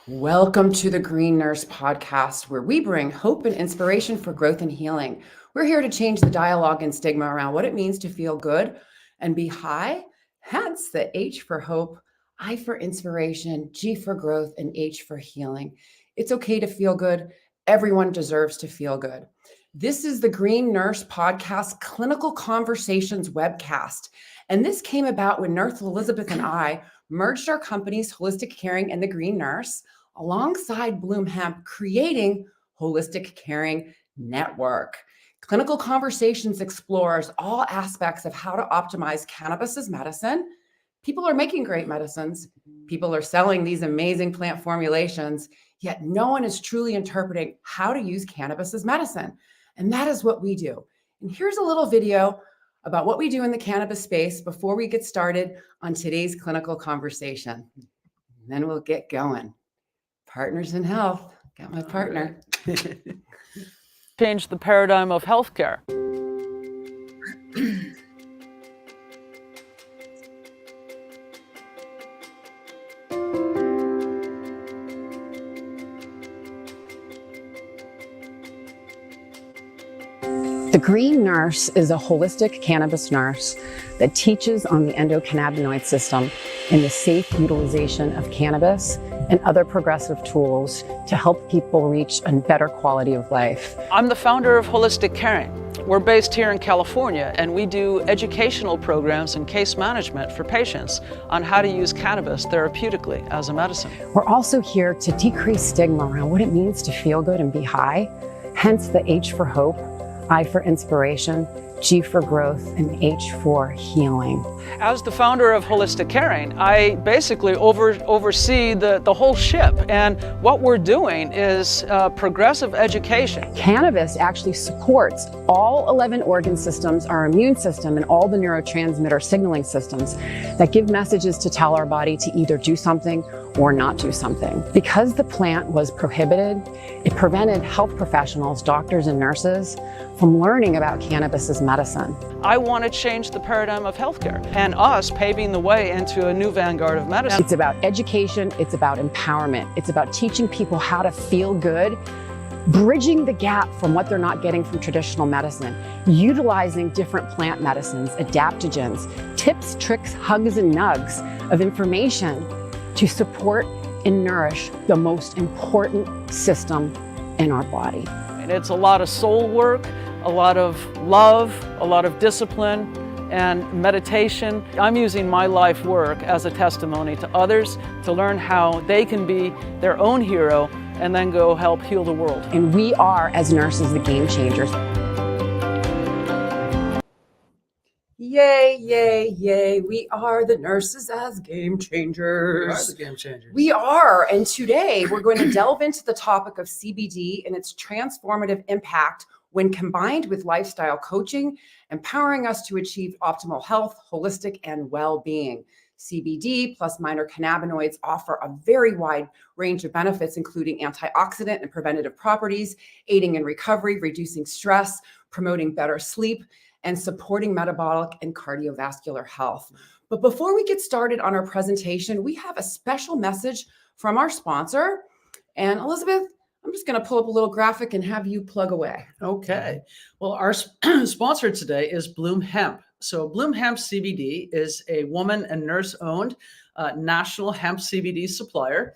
Welcome to the Green Nurse Podcast, where we bring hope and inspiration for growth and healing. We're here to change the dialogue and stigma around what it means to feel good and be high, hence the H for hope, I for inspiration, G for growth, and H for healing. It's okay to feel good. Everyone deserves to feel good. This is the Green Nurse Podcast Clinical Conversations Webcast. And this came about when Nurse Elisabeth and I merged our companies, Holistic Caring and the Green Nurse, alongside Bloom Hemp, creating Holistic Caring Network. Clinical Conversations explores all aspects of how to optimize cannabis as medicine. People are making great medicines. People are selling these amazing plant formulations, yet no one is truly interpreting how to use cannabis as medicine. And that is what we do. And here's a little video about what we do in the cannabis space before we get started on today's clinical conversation. And then we'll get going. Partners in Health. Got my partner. Change the paradigm of healthcare. The Green Nurse is a holistic cannabis nurse that teaches on the endocannabinoid system and the safe utilization of cannabis and other progressive tools to help people reach a better quality of life. I'm the founder of Holistic Caring. We're based here in California, and we do educational programs and case management for patients on how to use cannabis therapeutically as a medicine. We're also here to decrease stigma around what it means to feel good and be high, hence the H for hope, I for inspiration, G for growth, and H for healing. As the founder of Holistic Caring, I basically oversee the whole ship, and what we're doing is progressive education. Cannabis actually supports all 11 organ systems, our immune system, and all the neurotransmitter signaling systems that give messages to tell our body to either do something or not do something. Because the plant was prohibited, it prevented health professionals, doctors and nurses from learning about cannabis as medicine. I want to change the paradigm of healthcare, and us paving the way into a new vanguard of medicine. It's about education, it's about empowerment, it's about teaching people how to feel good, bridging the gap from what they're not getting from traditional medicine, utilizing different plant medicines, adaptogens, tips, tricks, hugs, and nugs of information to support and nourish the most important system in our body. And it's a lot of soul work, a lot of love, a lot of discipline, and meditation. I'm using my life work as a testimony to others to learn how they can be their own hero and then go help heal the world. And we are, as nurses, the game changers. Yay, yay, yay. We are the nurses as game changers. We are the game changers. We are. And today we're going to delve into the topic of CBD and its transformative impact when combined with lifestyle coaching, empowering us to achieve optimal health, holistic, and well-being. CBD plus minor cannabinoids offer a very wide range of benefits, including antioxidant and preventative properties, aiding in recovery, reducing stress, promoting better sleep, and supporting metabolic and cardiovascular health. But before we get started on our presentation, we have a special message from our sponsor. And Elisabeth, I'm just going to pull up a little graphic and have you plug away. Okay. Well, our sponsor today is Bloom Hemp. So Bloom Hemp CBD is a woman and nurse-owned national hemp CBD supplier,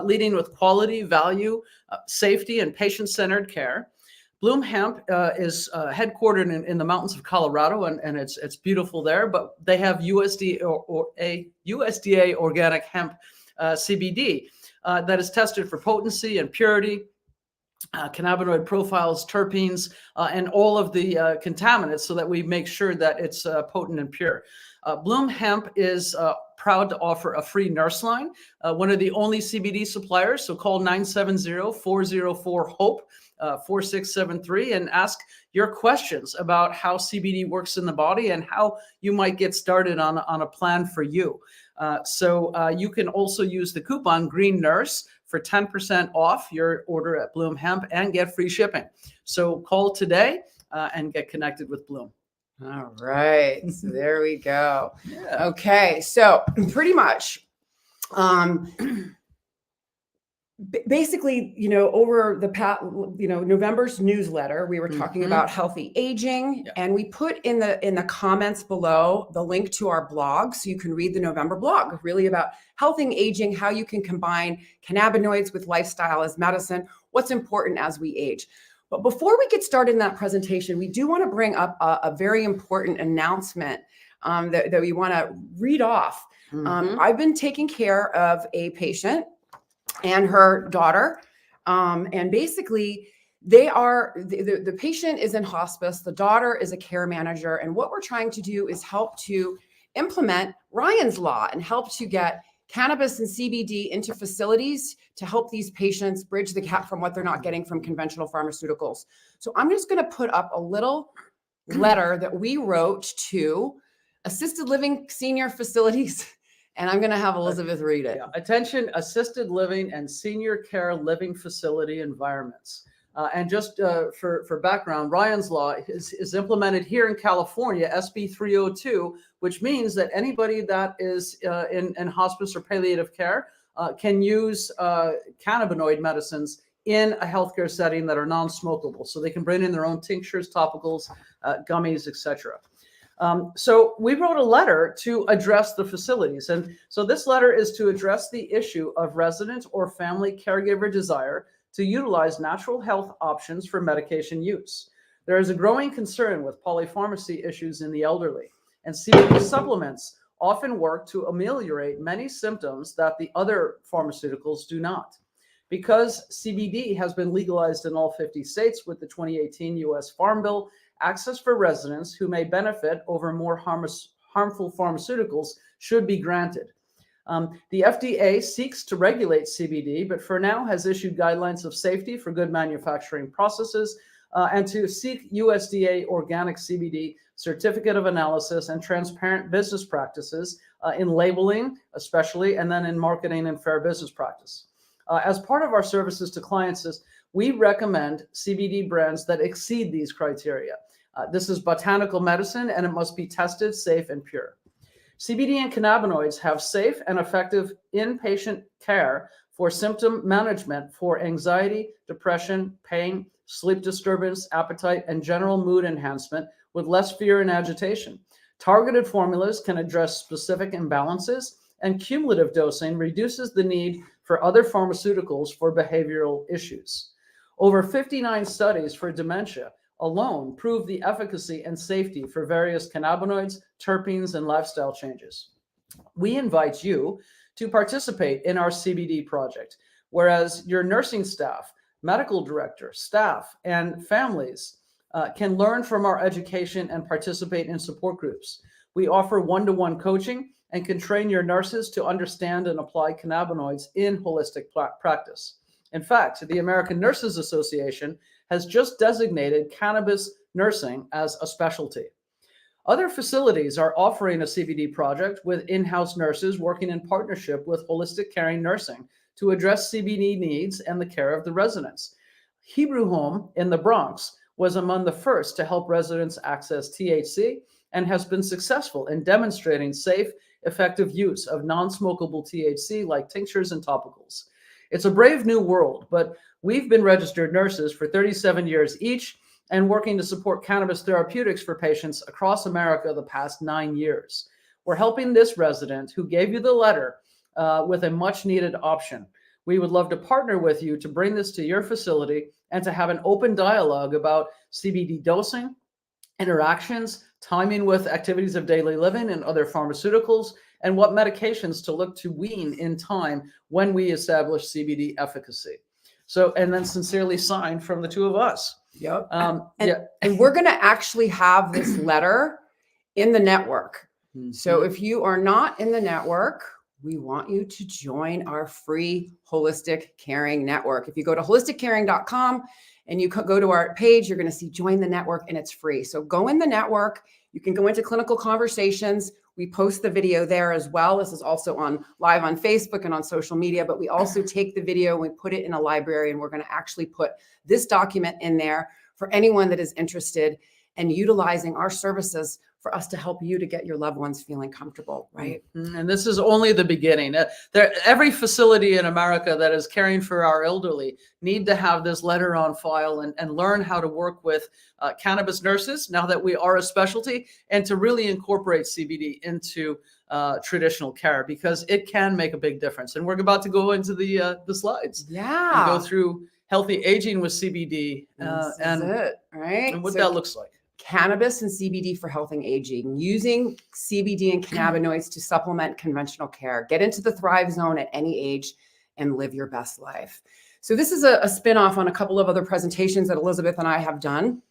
leading with quality, value, safety, and patient-centered care. Bloom Hemp is headquartered in the mountains of Colorado, and it's beautiful there. But they have USDA organic hemp CBD that is tested for potency and purity, cannabinoid profiles, terpenes, and all of the contaminants, so that we make sure that it's potent and pure. Bloom Hemp is proud to offer a free nurse line, one of the only CBD suppliers. So call 970-404-HOPE. 4673 and ask your questions about how CBD works in the body and how you might get started on a plan for you. So you can also use the coupon Green Nurse for 10% off your order at Bloom Hemp and get free shipping. So call today and get connected with Bloom. All right, so there we go. Yeah. Okay, so pretty much basically, over the past, November's newsletter, we were talking about healthy aging, and we put in the comments below the link to our blog, so you can read the November blog, really about healthy aging, how you can combine cannabinoids with lifestyle as medicine, what's important as we age. But before we get started in that presentation, we do want to bring up a very important announcement that we want to read off. I've been taking care of a patient and her daughter. And basically, the patient is in hospice, the daughter is a care manager. And what we're trying to do is help to implement Ryan's Law and help to get cannabis and CBD into facilities to help these patients bridge the gap from what they're not getting from conventional pharmaceuticals. So I'm just going to put up a little letter that we wrote to assisted living senior facilities. And I'm going to have Elisabeth read it. Yeah. Attention, assisted living and senior care living facility environments. And just for background, Ryan's Law is implemented here in California, SB 302, which means that anybody that is in hospice or palliative care can use cannabinoid medicines in a healthcare setting that are non-smokable. So they can bring in their own tinctures, topicals, gummies, etc. So we wrote a letter to address the facilities. And so this letter is to address the issue of resident or family caregiver desire to utilize natural health options for medication use. There is a growing concern with polypharmacy issues in the elderly, and CBD supplements often work to ameliorate many symptoms that the other pharmaceuticals do not. Because CBD has been legalized in all 50 states with the 2018 U.S. Farm Bill, access for residents who may benefit over more harmful pharmaceuticals should be granted. The FDA seeks to regulate CBD, but for now has issued guidelines of safety for good manufacturing processes and to seek USDA organic CBD certificate of analysis and transparent business practices in labeling, especially, and then in marketing and fair business practice. As part of our services to clients, we recommend CBD brands that exceed these criteria. This is botanical medicine, and it must be tested, safe, and pure. CBD and cannabinoids have safe and effective inpatient care for symptom management for anxiety, depression, pain, sleep disturbance, appetite, and general mood enhancement with less fear and agitation. Targeted formulas can address specific imbalances, and cumulative dosing reduces the need for other pharmaceuticals for behavioral issues. Over 59 studies for dementia alone prove the efficacy and safety for various cannabinoids, terpenes, and lifestyle changes. We invite you to participate in our CBD project, whereas your nursing staff, medical director, staff, and families can learn from our education and participate in support groups. We offer one-to-one coaching and can train your nurses to understand and apply cannabinoids in holistic practice. In fact, the American Nurses Association has just designated cannabis nursing as a specialty. Other facilities are offering a CBD project with in-house nurses working in partnership with holistic caring nursing to address CBD needs and the care of the residents. Hebrew Home in the Bronx was among the first to help residents access THC and has been successful in demonstrating safe, effective use of non-smokable THC like tinctures and topicals. It's a brave new world, but we've been registered nurses for 37 years each and working to support cannabis therapeutics for patients across America the past 9 years. We're helping this resident who gave you the letter with a much needed option. We would love to partner with you to bring this to your facility and to have an open dialogue about CBD dosing, interactions, timing with activities of daily living and other pharmaceuticals, and what medications to look to wean in time when we establish CBD efficacy. So, and then sincerely signed from the two of us. Yep. And we're going to actually have this letter in the network. Mm-hmm. So if you are not in the network, we want you to join our free Holistic Caring Network. If you go to holisticcaring.com and you go to our page, you're going to see join the network and it's free. So go in the network. You can go into Clinical Conversations. We post the video there as well. This is also live on Facebook and on social media, but we also take the video and we put it in a library, and we're going to actually put this document in there for anyone that is interested in utilizing our services for us to help you to get your loved ones feeling comfortable, right? And this is only the beginning. Every facility in America that is caring for our elderly need to have this letter on file and learn how to work with cannabis nurses now that we are a specialty, and to really incorporate CBD into traditional care, because it can make a big difference. And we're about to go into the slides. Yeah. And go through healthy aging with CBD This is it, right? and what So that looks like. cannabis and CBD for health and aging, using CBD and cannabinoids to supplement conventional care. Get into the Thrive Zone at any age and live your best life. So this is a spin-off on a couple of other presentations that Elisabeth and I have done.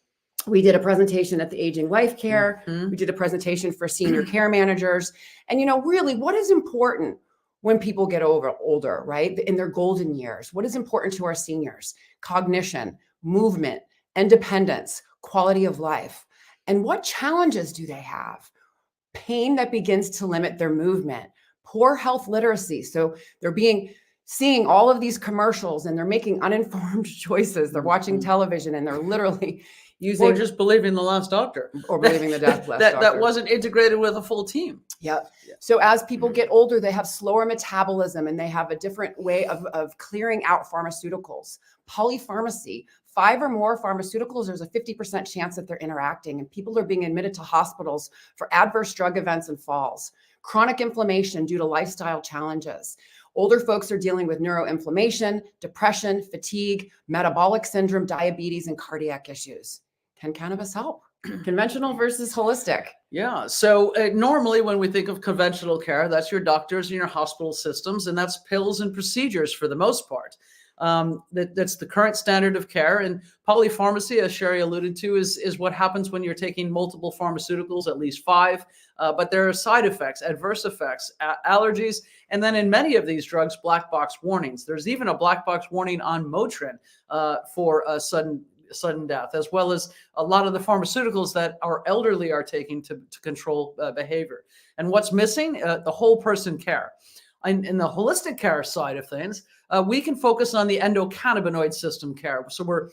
We did a presentation at the Aging Life Care. We did a presentation for senior care managers. And, really what is important when people get older, right? In their golden years, what is important to our seniors? Cognition, movement, independence, quality of life. And what challenges do they have? Pain that begins to limit their movement, poor health literacy. So they're seeing all of these commercials and they're making uninformed choices. They're watching television and they're literally using, Or just believing the last doctor. or believing the last that doctor. wasn't integrated with a full team. Yep. So as people get older, they have slower metabolism and they have a different way of clearing out pharmaceuticals. Polypharmacy, 5 or more pharmaceuticals, there's a 50% chance that they're interacting, and people are being admitted to hospitals for adverse drug events and falls. Chronic inflammation due to lifestyle challenges. Older folks are dealing with neuroinflammation, depression, fatigue, metabolic syndrome, diabetes, and cardiac issues. Can cannabis help? Conventional versus holistic. Yeah. So normally when we think of conventional care, that's your doctors and your hospital systems, and that's pills and procedures for the most part. That's the current standard of care. And polypharmacy, as Sherry alluded to, is what happens when you're taking multiple pharmaceuticals, at least 5. But there are side effects, adverse effects, allergies, and then in many of these drugs, black box warnings. There's even a black box warning on Motrin for sudden death, as well as a lot of the pharmaceuticals that our elderly are taking to control behavior. And what's missing? The whole person care. In the holistic care side of things, we can focus on the endocannabinoid system care. So we're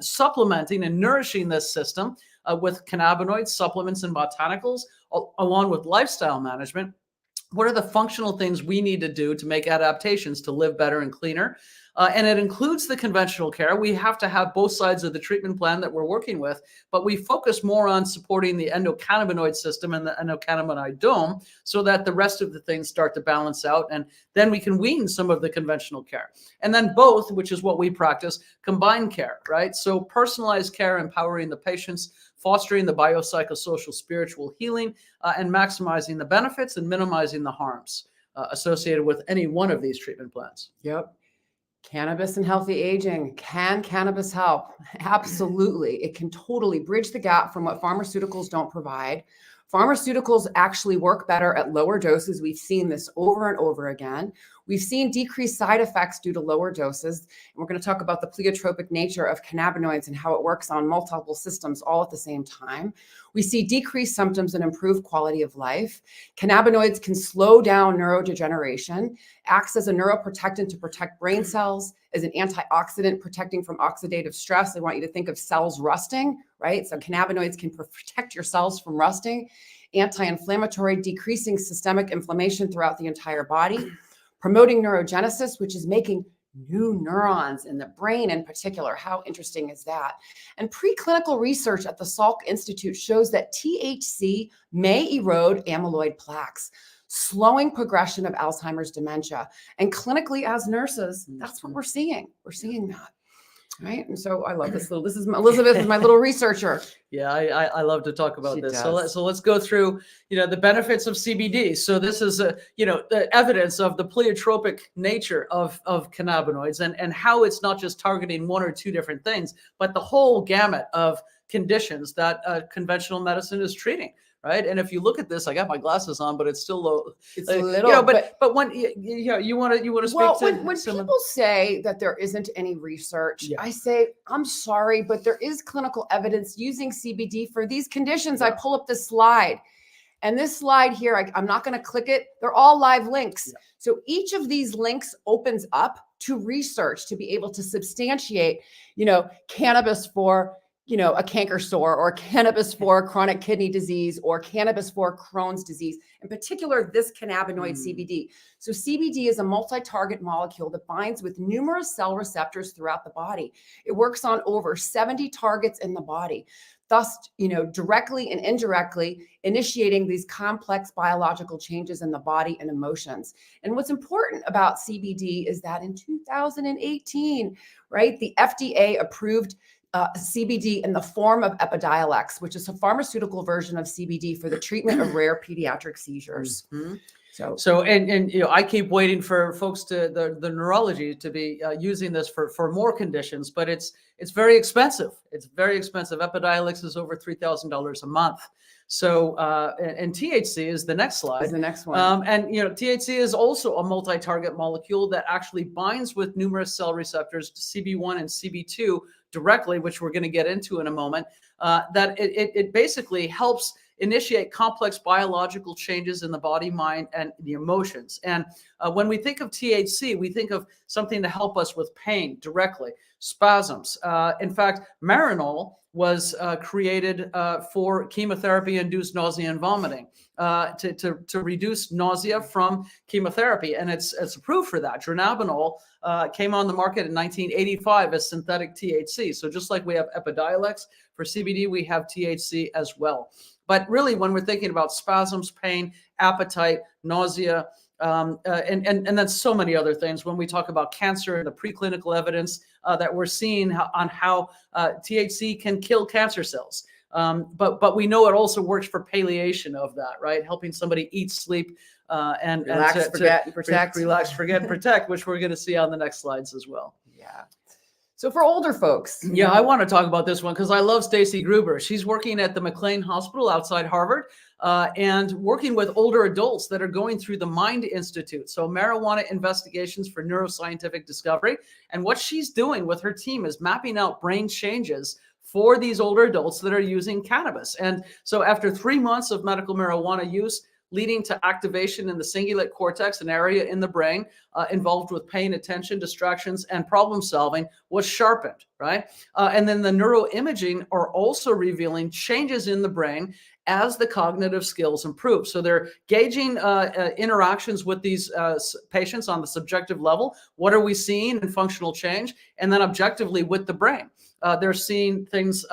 supplementing and nourishing this system with cannabinoids, supplements, and botanicals, along with lifestyle management. What are the functional things we need to do to make adaptations to live better and cleaner? And it includes the conventional care. We have to have both sides of the treatment plan that we're working with, but we focus more on supporting the endocannabinoid system and the endocannabinoid dome so that the rest of the things start to balance out. And then we can wean some of the conventional care. And then both, which is what we practice, combined care, right? So personalized care, empowering the patients, fostering the biopsychosocial spiritual healing, and maximizing the benefits and minimizing the harms associated with any one of these treatment plans. Yep. Cannabis and healthy aging. Can cannabis help? Absolutely. It can totally bridge the gap from what pharmaceuticals don't provide. Pharmaceuticals actually work better at lower doses. We've seen this over and over again. We've seen decreased side effects due to lower doses. And we're going to talk about the pleiotropic nature of cannabinoids and how it works on multiple systems all at the same time. We see decreased symptoms and improved quality of life. Cannabinoids can slow down neurodegeneration, acts as a neuroprotectant to protect brain cells, as an antioxidant protecting from oxidative stress. I want you to think of cells rusting, right? So cannabinoids can protect your cells from rusting. Anti-inflammatory, decreasing systemic inflammation throughout the entire body. Promoting neurogenesis, which is making new neurons in the brain in particular. How interesting is that? And preclinical research at the Salk Institute shows that THC may erode amyloid plaques, slowing progression of Alzheimer's dementia. And clinically, as nurses, that's what we're seeing. We're seeing that. Right. And so I love this Elisabeth is my little researcher. Yeah, I love to talk about She this. does. So let's go through, the benefits of CBD. So this is the evidence of the pleiotropic nature of cannabinoids and how it's not just targeting one or two different things, but the whole gamut of conditions that conventional medicine is treating. Right. And if you look at this, I got my glasses on, but it's still low. It's a little, but when you want to speak well, to when people say that there isn't any research, Yeah. I say, I'm sorry, but there is clinical evidence using CBD for these conditions. I pull up this slide, and this slide here, I'm not going to click it. They're all live links. Yeah. So each of these links opens up to research to be able to substantiate, cannabis for a canker sore, or cannabis for chronic kidney disease, or cannabis for Crohn's disease, in particular, this cannabinoid CBD. So CBD is a multi-target molecule that binds with numerous cell receptors throughout the body. It works on over 70 targets in the body, thus, directly and indirectly initiating these complex biological changes in the body and emotions. And what's important about CBD is that in 2018, right, the FDA approved CBD in the form of Epidiolex, which is a pharmaceutical version of CBD for the treatment of rare pediatric seizures. So I keep waiting for folks the neurology to be using this for more conditions, but it's very expensive. It's very expensive. Epidiolex is over $3,000 a month. So and THC is the next slide. Is the next one. THC is also a multi-target molecule that actually binds with numerous cell receptors, CB1 and CB2 directly, which we're going to get into in a moment. That it basically helps initiate complex biological changes in the body, mind, and the emotions. And when we think of THC, we think of something to help us with pain directly, spasms. In fact, Marinol was created for chemotherapy-induced nausea and vomiting, to reduce nausea from chemotherapy, and it's approved for that. Dronabinol came on the market in 1985 as synthetic THC. So just like we have Epidiolex for CBD, we have THC as well. But really, when we're thinking about spasms, pain, appetite, nausea, and then so many other things, when we talk about cancer and the preclinical evidence that we're seeing on how THC can kill cancer cells. But we know it also works for palliation of that, right? Helping somebody eat, sleep, and relax, forget, and protect. Relax, forget, and protect, which we're going to see on the next slides as well. Yeah. So for older folks. Yeah, I want to talk about this one because I love Stacy Gruber. She's working at the McLean Hospital outside Harvard and working with older adults that are going through the Mind Institute. So marijuana investigations for neuroscientific discovery. And what she's doing with her team is mapping out brain changes for these older adults that are using cannabis. And so after 3 months of medical marijuana use, leading to activation in the cingulate cortex, an area in the brain involved with pain, attention, distractions, and problem solving, was sharpened, right? And then the neuroimaging are also revealing changes in the brain as the cognitive skills improve. So they're gauging interactions with these patients on the subjective level. What are we seeing in functional change? And then objectively with the brain. They're seeing things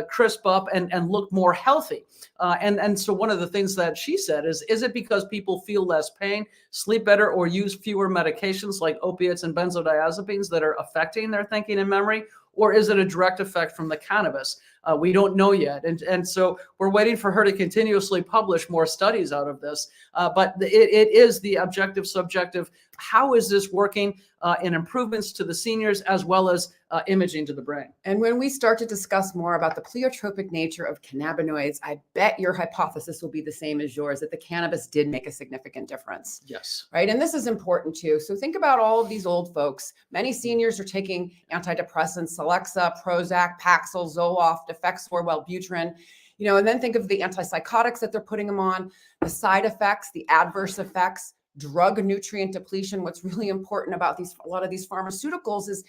crisp up and look more healthy. And so one of the things that she said is it because people feel less pain, sleep better, or use fewer medications like opiates and benzodiazepines that are affecting their thinking and memory? Or is it a direct effect from the cannabis? We don't know yet. And so we're waiting for her to continuously publish more studies out of this. But it is the objective, subjective. How is this working in improvements to the seniors as well as imaging to the brain? And when we start to discuss more about the pleiotropic nature of cannabinoids, I bet your hypothesis will be the same as yours, that the cannabis did make a significant difference. Yes. Right. And this is important too. So think about all of these old folks. Many seniors are taking antidepressants, Celexa, Prozac, Paxil, Zoloft, Effexor, Wellbutrin, and then think of the antipsychotics that they're putting them on, the side effects, the adverse effects, drug nutrient depletion. What's really important about a lot of these pharmaceuticals is,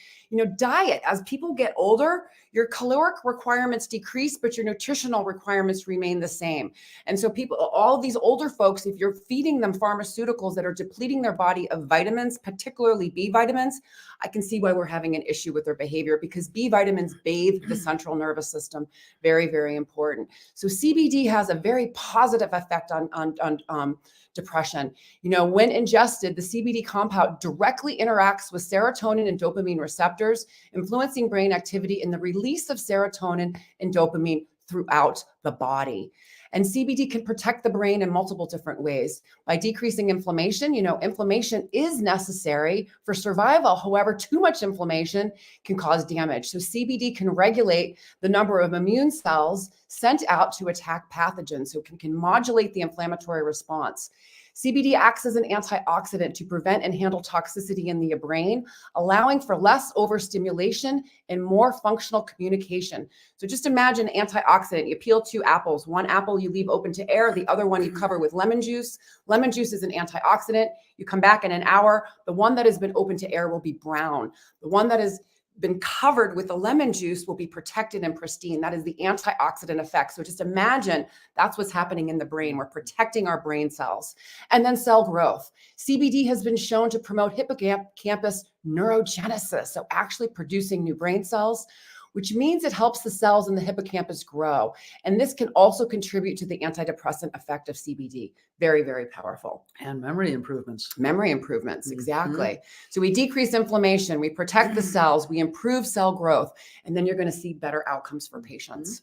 diet. As people get older, your caloric requirements decrease, but your nutritional requirements remain the same. And so all of these older folks, if you're feeding them pharmaceuticals that are depleting their body of vitamins, particularly B vitamins, I can see why we're having an issue with their behavior, because B vitamins bathe the central nervous system. Very, very important. So CBD has a very positive effect on depression. When ingested, the CBD compound directly interacts with serotonin and dopamine receptors, influencing brain activity and the release of serotonin and dopamine throughout the body. And CBD can protect the brain in multiple different ways by decreasing inflammation. Inflammation is necessary for survival. However, too much inflammation can cause damage. So CBD can regulate the number of immune cells sent out to attack pathogens. So it can modulate the inflammatory response. CBD acts as an antioxidant to prevent and handle toxicity in the brain, allowing for less overstimulation and more functional communication. So just imagine antioxidant. You peel 2 apples. One apple you leave open to air, the other one you cover with lemon juice. Lemon juice is an antioxidant. You come back in an hour, the one that has been open to air will be brown. The one that is been covered with the lemon juice will be protected and pristine. That is the antioxidant effect. So just imagine that's what's happening in the brain. We're protecting our brain cells. And then cell growth. CBD has been shown to promote hippocampus neurogenesis, so actually producing new brain cells, which means it helps the cells in the hippocampus grow. And this can also contribute to the antidepressant effect of CBD. Very, very powerful. And memory improvements. Memory improvements, exactly. So we decrease inflammation, we protect the cells, we improve cell growth, and then you're going to see better outcomes for patients.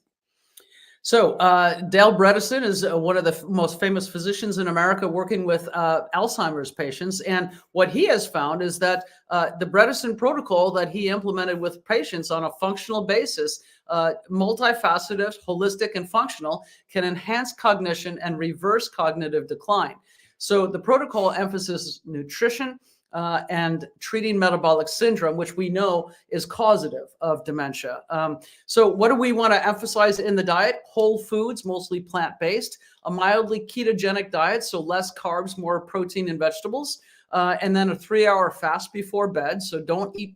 So Dale Bredesen is one of the most famous physicians in America working with Alzheimer's patients. And what he has found is that the Bredesen protocol that he implemented with patients on a functional basis, multifaceted, holistic, and functional, can enhance cognition and reverse cognitive decline. So the protocol emphasizes nutrition, and treating metabolic syndrome, which we know is causative of dementia. So what do we want to emphasize in the diet? Whole foods, mostly plant-based, a mildly ketogenic diet, so less carbs, more protein and vegetables, and then a 3-hour fast before bed. So don't be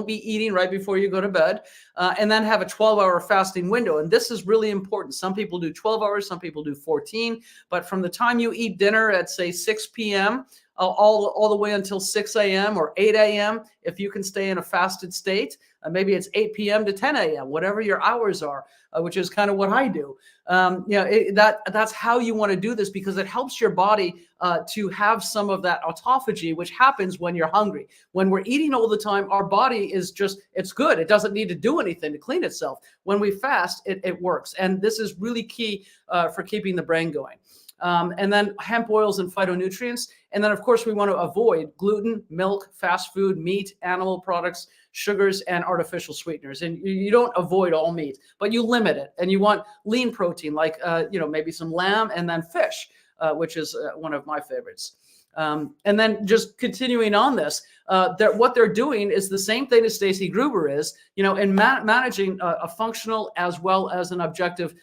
eating right before you go to bed, and then have a 12-hour fasting window. And this is really important. Some people do 12 hours, some people do 14, but from the time you eat dinner at say 6 p.m., all the way until 6 a.m. or 8 a.m. if you can stay in a fasted state. Maybe it's 8 p.m. to 10 a.m., whatever your hours are, which is kind of what I do. That's how you want to do this, because it helps your body to have some of that autophagy, which happens when you're hungry. When we're eating all the time, our body is just, it's good. It doesn't need to do anything to clean itself. When we fast, it works. And this is really key for keeping the brain going. And then hemp oils and phytonutrients. And then, of course, we want to avoid gluten, milk, fast food, meat, animal products, sugars, and artificial sweeteners. And you don't avoid all meat, but you limit it. And you want lean protein, like, maybe some lamb and then fish, which is one of my favorites. And then just continuing on this, what they're doing is the same thing as Stacy Gruber is, in managing a functional as well as an objective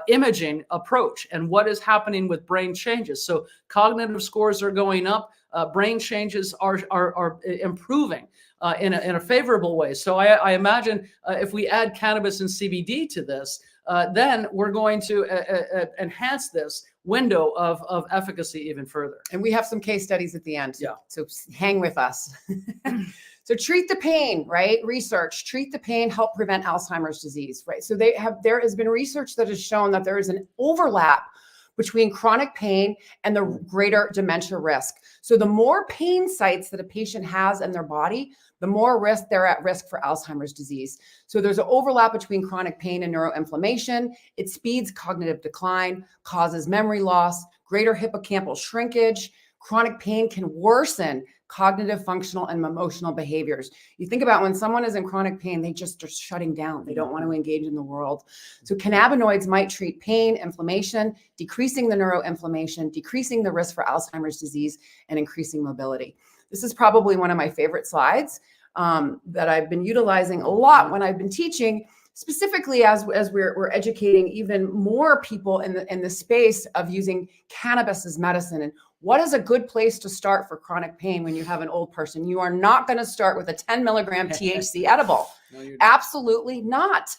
imaging approach, and what is happening with brain changes. So cognitive scores are going up, brain changes are improving in a favorable way. So I imagine if we add cannabis and CBD to this, then we're going to enhance this window of efficacy even further. And we have some case studies at the end. Yeah. So hang with us. So treat the pain, right? Research, treat the pain, help prevent Alzheimer's disease, right? So there has been research that has shown that there is an overlap between chronic pain and the greater dementia risk. So the more pain sites that a patient has in their body, the more risk they're at risk for Alzheimer's disease. So there's an overlap between chronic pain and neuroinflammation. It speeds cognitive decline, causes memory loss, greater hippocampal shrinkage. Chronic pain can worsen cognitive, functional, and emotional behaviors. You think about when someone is in chronic pain, they just are shutting down. They don't want to engage in the world. So cannabinoids might treat pain, inflammation, decreasing the neuroinflammation, decreasing the risk for Alzheimer's disease, and increasing mobility. This is probably one of my favorite slides that I've been utilizing a lot when I've been teaching, specifically as we're educating even more people in the space of using cannabis as medicine. And what is a good place to start for chronic pain when you have an old person? You are not going to start with a 10 milligram THC edible. No, absolutely not.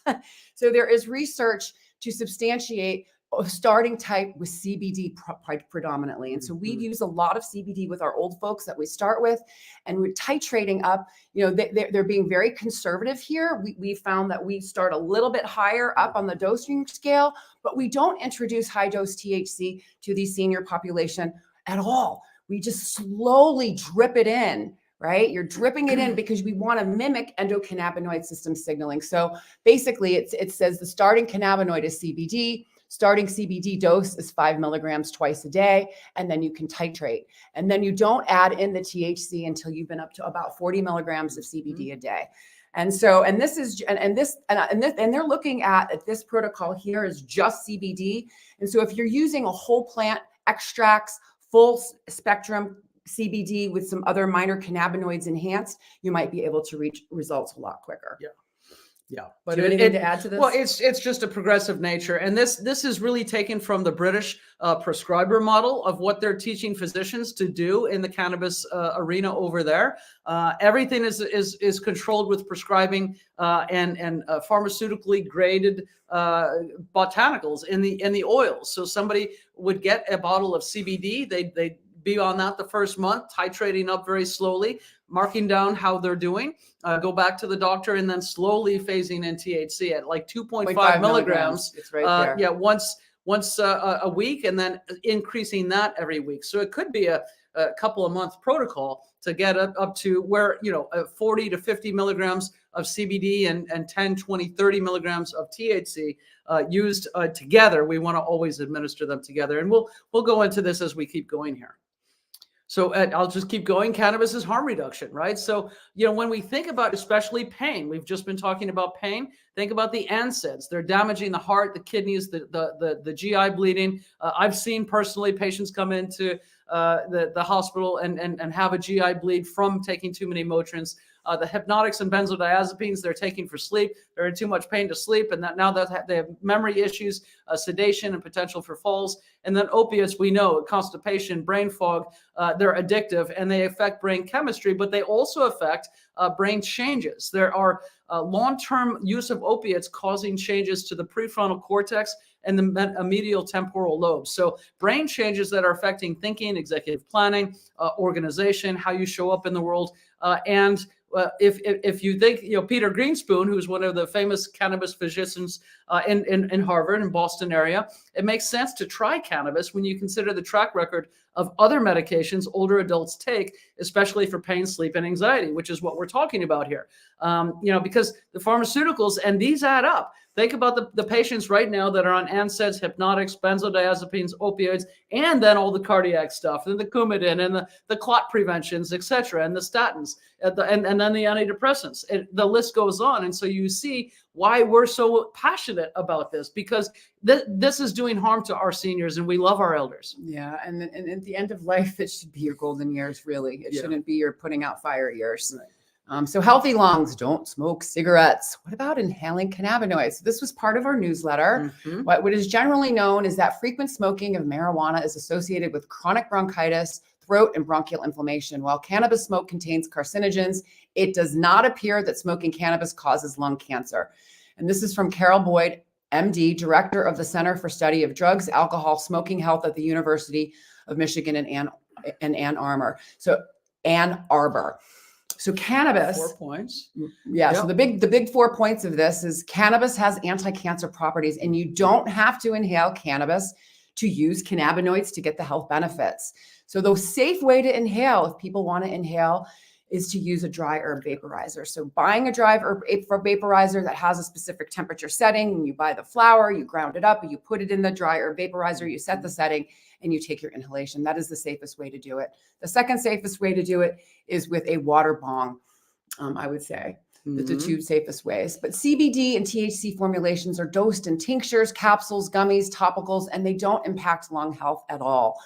So there is research to substantiate starting type with CBD predominantly. And so we use a lot of CBD with our old folks that we start with, and we're titrating up. They're being very conservative here. We found that we start a little bit higher up on the dosing scale, but we don't introduce high dose THC to the senior population at all. We just slowly drip it in, right? You're dripping it in because we want to mimic endocannabinoid system signaling. So basically it says the starting cannabinoid is CBD. Starting CBD dose is 5 milligrams twice a day, and then you can titrate. And then you don't add in the THC until you've been up to about 40 milligrams of CBD a day. And so, and they're looking at this protocol here is just CBD. And so if you're using a whole plant extracts, full spectrum CBD with some other minor cannabinoids enhanced, you might be able to reach results a lot quicker. Yeah. Yeah, But do you have anything to add to this? Well, it's just a progressive nature, and this is really taken from the British prescriber model of what they're teaching physicians to do in the cannabis arena over there. Everything is controlled with prescribing and pharmaceutically graded botanicals in the oils. So somebody would get a bottle of CBD, they'd be on that the first month, titrating up very slowly, marking down how they're doing, go back to the doctor, and then slowly phasing in THC at like 2.5 milligrams. It's right there. Yeah, once a week, and then increasing that every week. So it could be a couple of month protocol to get up to where, 40 to 50 milligrams of CBD and 10, 20, 30 milligrams of THC used together. We want to always administer them together. And we'll go into this as we keep going here. So I'll just keep going. Cannabis is harm reduction, right? So, when we think about especially pain, we've just been talking about pain. Think about the NSAIDs. They're damaging the heart, the kidneys, the GI bleeding. I've seen personally patients come into the hospital and have a GI bleed from taking too many Motrins. The hypnotics and benzodiazepines they're taking for sleep, they're in too much pain to sleep, and now that they have memory issues, sedation, and potential for falls. And then opiates, we know, constipation, brain fog, they're addictive, and they affect brain chemistry, but they also affect brain changes. There are long-term use of opiates causing changes to the prefrontal cortex and the medial temporal lobes. So brain changes that are affecting thinking, executive planning, organization, how you show up in the world, and if you think, Peter Greenspoon, who's one of the famous cannabis physicians in Harvard and Boston area, it makes sense to try cannabis when you consider the track record of other medications older adults take, especially for pain, sleep, and anxiety, which is what we're talking about here. Because the pharmaceuticals, and these add up. Think about the patients right now that are on NSAIDs, hypnotics, benzodiazepines, opioids, and then all the cardiac stuff, and the Coumadin, and the clot preventions, et cetera, and the statins, and then the antidepressants. The list goes on. And so you see why we're so passionate about this, because this is doing harm to our seniors, and we love our elders. Yeah, and at the end of life, it should be your golden years, really. It shouldn't be your putting out fire years. Right. So healthy lungs, don't smoke cigarettes. What about inhaling cannabinoids? So this was part of our newsletter. Mm-hmm. What is generally known is that frequent smoking of marijuana is associated with chronic bronchitis, throat, and bronchial inflammation. While cannabis smoke contains carcinogens, it does not appear that smoking cannabis causes lung cancer. And this is from Carol Boyd, MD, director of the Center for Study of Drugs, Alcohol, Smoking Health at the University of Michigan in Ann Arbor. So cannabis. 4 points. Yeah. Yep. So the big 4 points of this is cannabis has anti-cancer properties, and you don't have to inhale cannabis to use cannabinoids to get the health benefits. So the safe way to inhale, if people want to inhale, is to use a dry herb vaporizer. So buying a dry herb vaporizer that has a specific temperature setting, when you buy the flower, you ground it up, and you put it in the dry herb vaporizer, you set the setting, and you take your inhalation. That is the safest way to do it. The second safest way to do it is with a water bong, I would say. Mm-hmm. The two safest ways. But CBD and THC formulations are dosed in tinctures, capsules, gummies, topicals, and they don't impact lung health at all.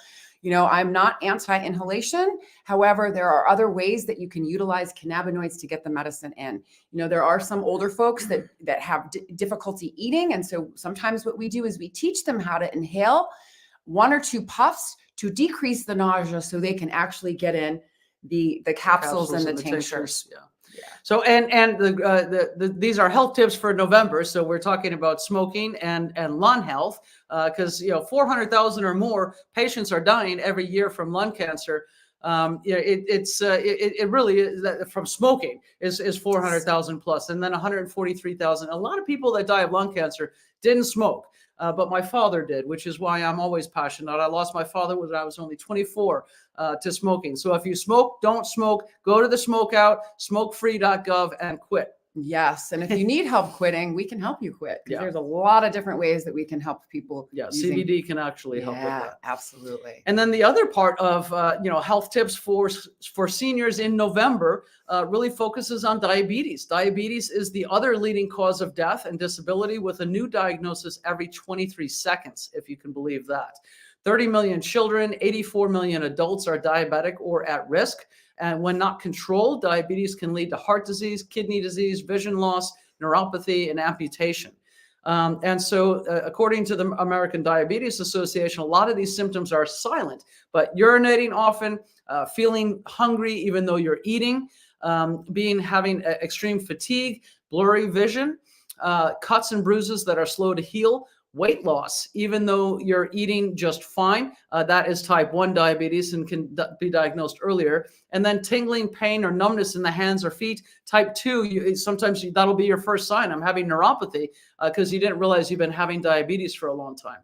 I'm not anti-inhalation. However, there are other ways that you can utilize cannabinoids to get the medicine in. There are some older folks that have difficulty eating. And so sometimes what we do is we teach them how to inhale 1 or 2 puffs to decrease the nausea so they can actually get in the capsules and the tinctures. Yeah. So, and these are health tips for November. So we're talking about smoking and lung health, because 400,000 or more patients are dying every year from lung cancer. It really is, from smoking is 400,000 plus, and then 143,000. A lot of people that die of lung cancer didn't smoke. But my father did, which is why I'm always passionate. I lost my father when I was only 24 to smoking. So if you smoke, don't smoke. Go to the smokeout, smokefree.gov, and quit. Yes. And if you need help quitting, we can help you quit. Yeah. There's a lot of different ways that we can help people. Yeah, CBD can actually help with that. Absolutely. And then the other part of health tips for seniors in November really focuses on diabetes. Diabetes is the other leading cause of death and disability, with a new diagnosis every 23 seconds, if you can believe that. 30 million children, 84 million adults are diabetic or at risk. And when not controlled, diabetes can lead to heart disease, kidney disease, vision loss, neuropathy, and amputation. And so according to the American Diabetes Association, a lot of these symptoms are silent, but urinating often, feeling hungry even though you're eating, having extreme fatigue, blurry vision, cuts and bruises that are slow to heal, weight loss, even though you're eating just fine. That is type 1 diabetes and can be diagnosed earlier. And then tingling, pain, or numbness in the hands or feet. Type 2, sometimes that'll be your first sign. I'm having neuropathy because you didn't realize you've been having diabetes for a long time.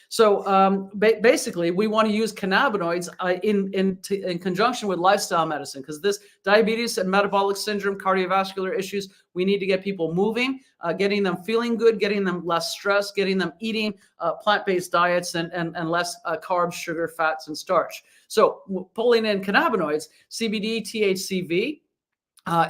So basically, we want to use cannabinoids in conjunction with lifestyle medicine, because this diabetes and metabolic syndrome, cardiovascular issues, we need to get people moving, getting them feeling good, getting them less stressed, getting them eating plant-based diets and less carbs, sugar, fats, and starch. So pulling in cannabinoids, CBD, THCV,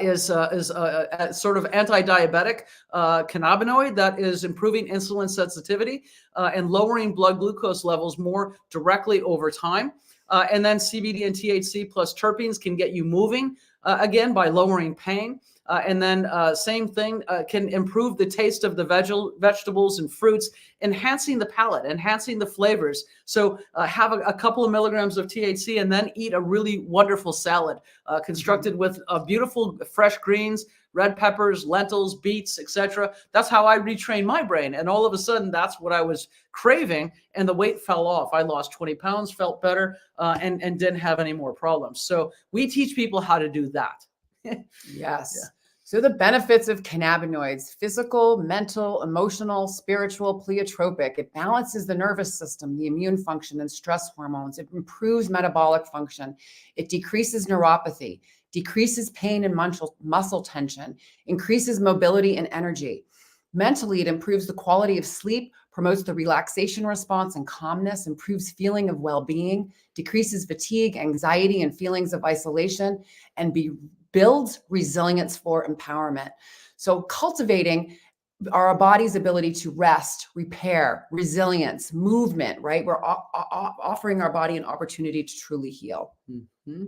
is a sort of anti-diabetic cannabinoid that is improving insulin sensitivity and lowering blood glucose levels more directly over time. And then CBD and THC plus terpenes can get you moving again by lowering pain. And then same thing, can improve the taste of the vegetables and fruits, enhancing the palate, enhancing the flavors. So have a couple of milligrams of THC and then eat a really wonderful salad constructed with beautiful fresh greens, red peppers, lentils, beets, etc. That's how I retrained my brain. And all of a sudden, that's what I was craving. And the weight fell off. I lost 20 pounds, felt better, and didn't have any more problems. So we teach people how to do that. Yes. Yeah. So the benefits of cannabinoids: physical, mental, emotional, spiritual, pleiotropic. It balances the nervous system, the immune function, and stress hormones. It improves metabolic function. It decreases neuropathy, decreases pain and muscle tension, increases mobility and energy. Mentally, it improves the quality of sleep, promotes the relaxation response and calmness, improves feeling of well-being, decreases fatigue, anxiety, and feelings of isolation, and builds resilience for empowerment. So cultivating our body's ability to rest, repair, resilience, movement, right? We're offering our body an opportunity to truly heal. Mm-hmm.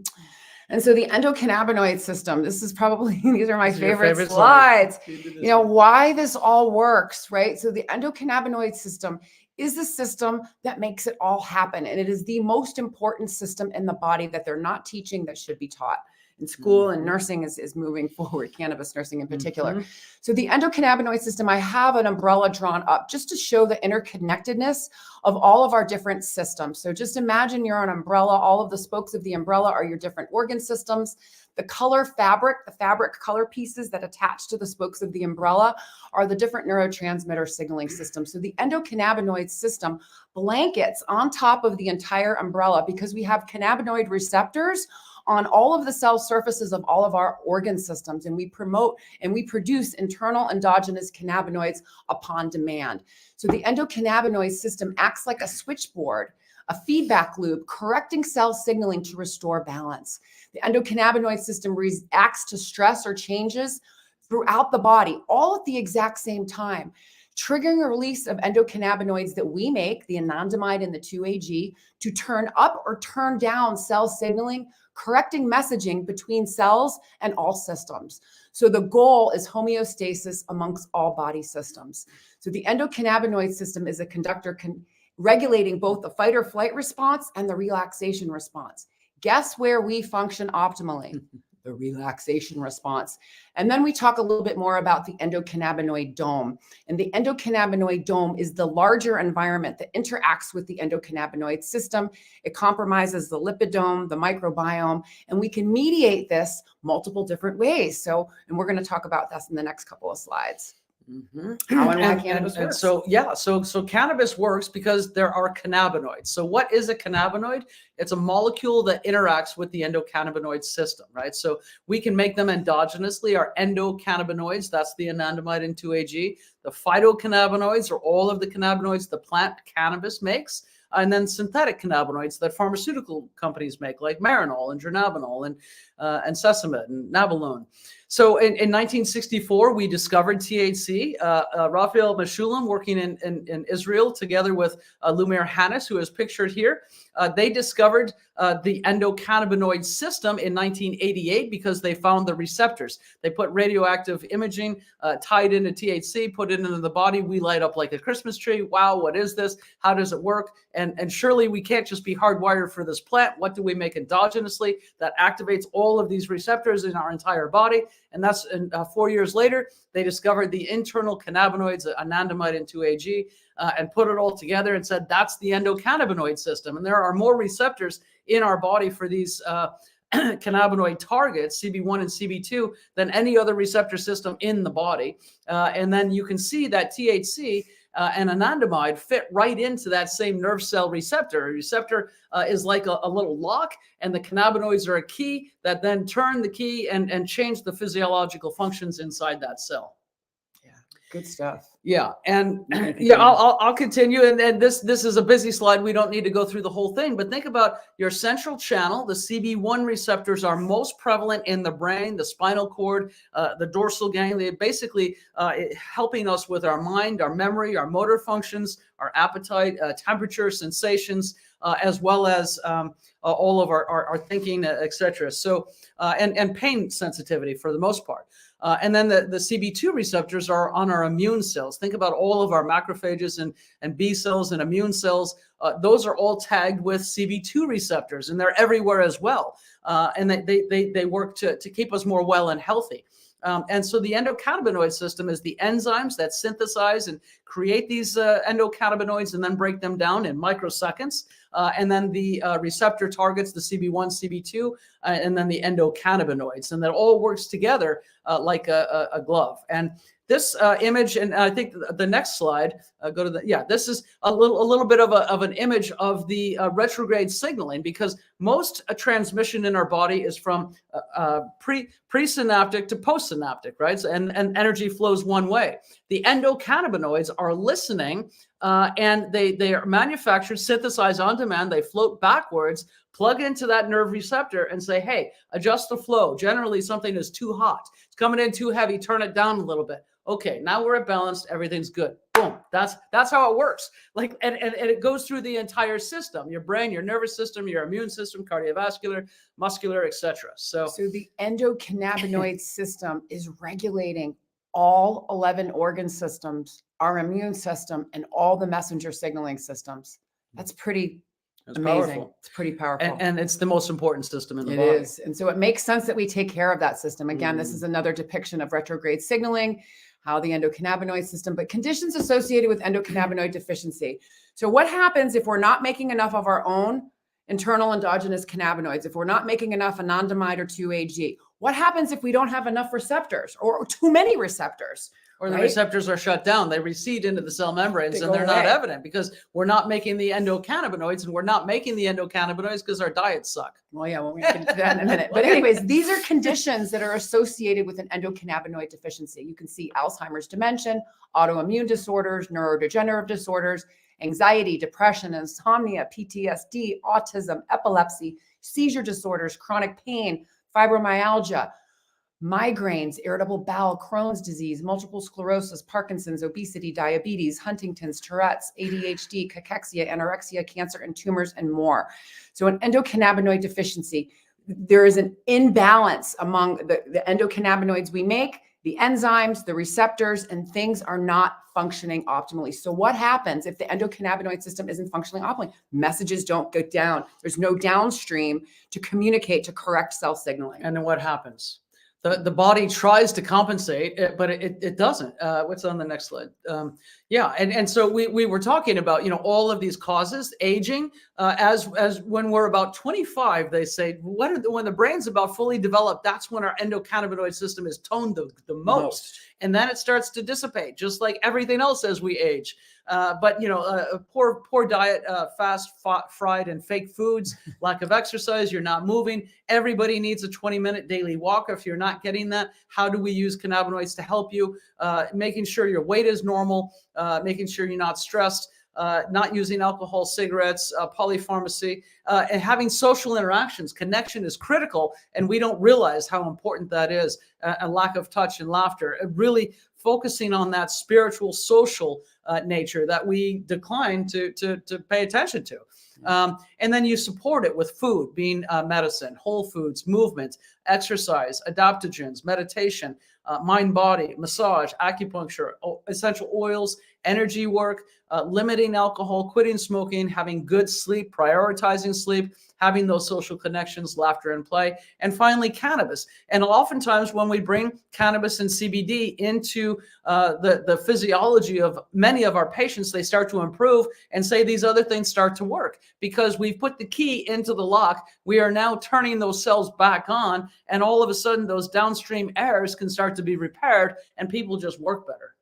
And so the endocannabinoid system, this is probably, these are my favorite slides. You know, why this all works, right? So the endocannabinoid system is the system that makes it all happen. And it is the most important system in the body that they're not teaching that should be taught in school. And nursing is moving forward, cannabis nursing in particular. So the endocannabinoid system, I have an umbrella drawn up just to show the interconnectedness of all of our different systems. So just imagine you're an umbrella. All of the spokes of the umbrella are your different organ systems. The color fabric, the fabric color pieces that attach to the spokes of the umbrella are the different neurotransmitter signaling systems. So the endocannabinoid system blankets on top of the entire umbrella because we have cannabinoid receptors on all of the cell surfaces of all of our organ systems. And we promote and we produce internal endogenous cannabinoids upon demand. So the endocannabinoid system acts like a switchboard, a feedback loop, correcting cell signaling to restore balance. The endocannabinoid system reacts to stress or changes throughout the body, all at the exact same time, triggering a release of endocannabinoids that we make, the anandamide and the 2-AG, to turn up or turn down cell signaling, correcting messaging between cells and all systems. So the goal is homeostasis amongst all body systems. So the endocannabinoid system is a conductor regulating both the fight or flight response and the relaxation response. Guess where we function optimally? The relaxation response. And then we talk a little bit more about the endocannabinoid dome. And the endocannabinoid dome is the larger environment that interacts with the endocannabinoid system. It compromises the lipidome, the microbiome, and we can mediate this multiple different ways. So, and we're going to talk about this in the next couple of slides. How and why cannabis works. So cannabis works because there are cannabinoids. So what is a cannabinoid? It's a molecule that interacts with the endocannabinoid system, right? So we can make them endogenously, our endocannabinoids, that's the anandamide and 2-AG. The phytocannabinoids are all of the cannabinoids the plant cannabis makes. And then synthetic cannabinoids that pharmaceutical companies make, like Marinol and Dronabinol. and sesamet and nabilone. So in 1964, we discovered THC. Raphael Mechoulam, working in Israel together with Lumir Hannes, who is pictured here, they discovered the endocannabinoid system in 1988 because they found the receptors. They put radioactive imaging tied into THC, put it into the body. We light up like a Christmas tree. Wow, what is this? How does it work? And surely we can't just be hardwired for this plant. What do we make endogenously that activates all of these receptors in our entire body? And that's 4 years later, they discovered the internal cannabinoids, anandamide and 2-AG, and put it all together and said, that's the endocannabinoid system. And there are more receptors in our body for these cannabinoid targets, CB1 and CB2, than any other receptor system in the body. And then you can see that THC and anandamide fit right into that same nerve cell receptor. A receptor is like a little lock, and the cannabinoids are a key that then turn the key and change the physiological functions inside that cell. Yeah, good stuff. Yeah, and yeah, I'll continue. And this is a busy slide. We don't need to go through the whole thing, but think about your central channel. The CB1 receptors are most prevalent in the brain, the spinal cord, the dorsal ganglia, basically helping us with our mind, our memory, our motor functions, our appetite, temperature, sensations, as well as all of our thinking, etc. So, and pain sensitivity for the most part. And then the CB2 receptors are on our immune cells. Think about all of our macrophages and B cells and immune cells. Those are all tagged with CB2 receptors, and they're everywhere as well. And they work to keep us more well and healthy. And so the endocannabinoid system is the enzymes that synthesize and create these endocannabinoids and then break them down in microseconds. And then the receptor targets, the CB1, CB2, and then the endocannabinoids. And that all works together like a glove. And this image, and I think the next slide, go to this is a little bit of an image of the retrograde signaling, because most transmission in our body is from presynaptic to postsynaptic, right? So, and energy flows one way. The endocannabinoids are listening, and they are manufactured, synthesized on demand. They float backwards, plug into that nerve receptor and say, hey, adjust the flow. Generally, something is too hot. It's coming in too heavy. Turn it down a little bit. Okay, now we're at balance. Everything's good. Boom. That's how it works. Like, and it goes through the entire system: your brain, your nervous system, your immune system, cardiovascular, muscular, etc. So the endocannabinoid system is regulating all 11 organ systems, our immune system, and all the messenger signaling systems. That's pretty amazing. Powerful. It's pretty powerful. And it's the most important system in the body. It is. And so it makes sense that we take care of that system. Again, this is another depiction of retrograde signaling, how the endocannabinoid system, but conditions associated with endocannabinoid deficiency. So what happens if we're not making enough of our own internal endogenous cannabinoids, if we're not making enough anandamide or 2-AG? What happens if we don't have enough receptors or too many receptors? Or the receptors are shut down. They recede into the cell membranes and they're not evident because we're not making the endocannabinoids, and we're not making the endocannabinoids because our diets suck. Well, yeah, we'll get into that in a minute. But anyways, these are conditions that are associated with an endocannabinoid deficiency. You can see Alzheimer's, dementia, autoimmune disorders, neurodegenerative disorders, anxiety, depression, insomnia, PTSD, autism, epilepsy, seizure disorders, chronic pain, fibromyalgia, migraines, irritable bowel, Crohn's disease, multiple sclerosis, Parkinson's, obesity, diabetes, Huntington's, Tourette's, ADHD, cachexia, anorexia, cancer, and tumors, and more. So an endocannabinoid deficiency, there is an imbalance among the endocannabinoids we make, the enzymes, the receptors, and things are not functioning optimally. So what happens if the endocannabinoid system isn't functioning optimally? Messages don't go down. There's no downstream to communicate to correct cell signaling. And then what happens? The body tries to compensate, but it doesn't. What's on the next slide? And so we were talking about, all of these causes, aging, as when we're about 25, they say, when the brain's about fully developed, that's when our endocannabinoid system is toned the most. And then it starts to dissipate, just like everything else as we age. But a poor diet, fast, fried, and fake foods, lack of exercise, you're not moving. Everybody needs a 20-minute daily walk. If you're not getting that, how do we use cannabinoids to help you? Making sure your weight is normal, making sure you're not stressed. not using alcohol, cigarettes, polypharmacy, and having social interactions. Connection is critical, and we don't realize how important that is. A lack of touch and laughter, really focusing on that spiritual, social nature that we decline to pay attention to. And then you support it with food, being medicine, whole foods, movement, exercise, adaptogens, meditation, mind body, massage, acupuncture, essential oils, energy work, limiting alcohol, quitting smoking, having good sleep, prioritizing sleep, having those social connections, laughter and play, and finally cannabis. And oftentimes when we bring cannabis and CBD into the physiology of many of our patients, they start to improve and say these other things start to work because we've put the key into the lock. We are now turning those cells back on, and all of a sudden those downstream errors can start to be repaired and people just work better.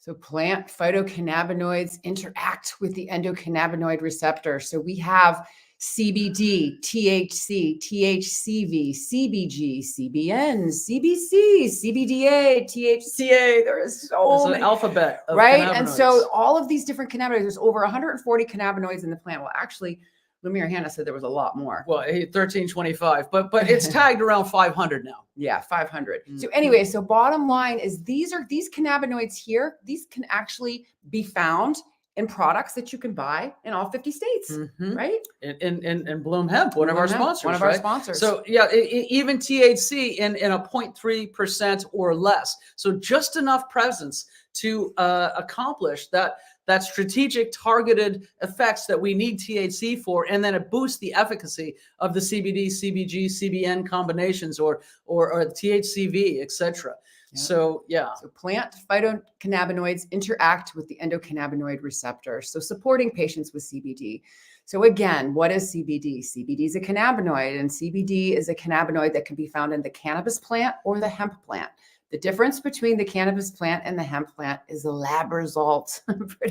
So plant phytocannabinoids interact with the endocannabinoid receptor. So we have CBD, THC, THCV, CBG, CBN, CBC, CBDA, THCA. There is so many. An alphabet of right? cannabinoids. And so all of these different cannabinoids, there's over 140 cannabinoids in the plant. Well, actually, Lumiere Hannah said there was a lot more. Well, 1325, but it's tagged around 500 now. Yeah, 500. Mm-hmm. So anyway, so bottom line is these cannabinoids here, these can actually be found in products that you can buy in all 50 states, right? In Bloom Hemp, one of our sponsors. One of our sponsors. So yeah, even THC in a 0.3% or less. So just enough presence to accomplish that strategic targeted effects that we need THC for, and then it boosts the efficacy of the CBD, CBG, CBN combinations or THCV, etc. Yeah. So yeah. So plant phytocannabinoids interact with the endocannabinoid receptor, so supporting patients with CBD. So again, what is CBD? CBD is a cannabinoid, and CBD is a cannabinoid that can be found in the cannabis plant or the hemp plant. The difference between the cannabis plant and the hemp plant is the lab result.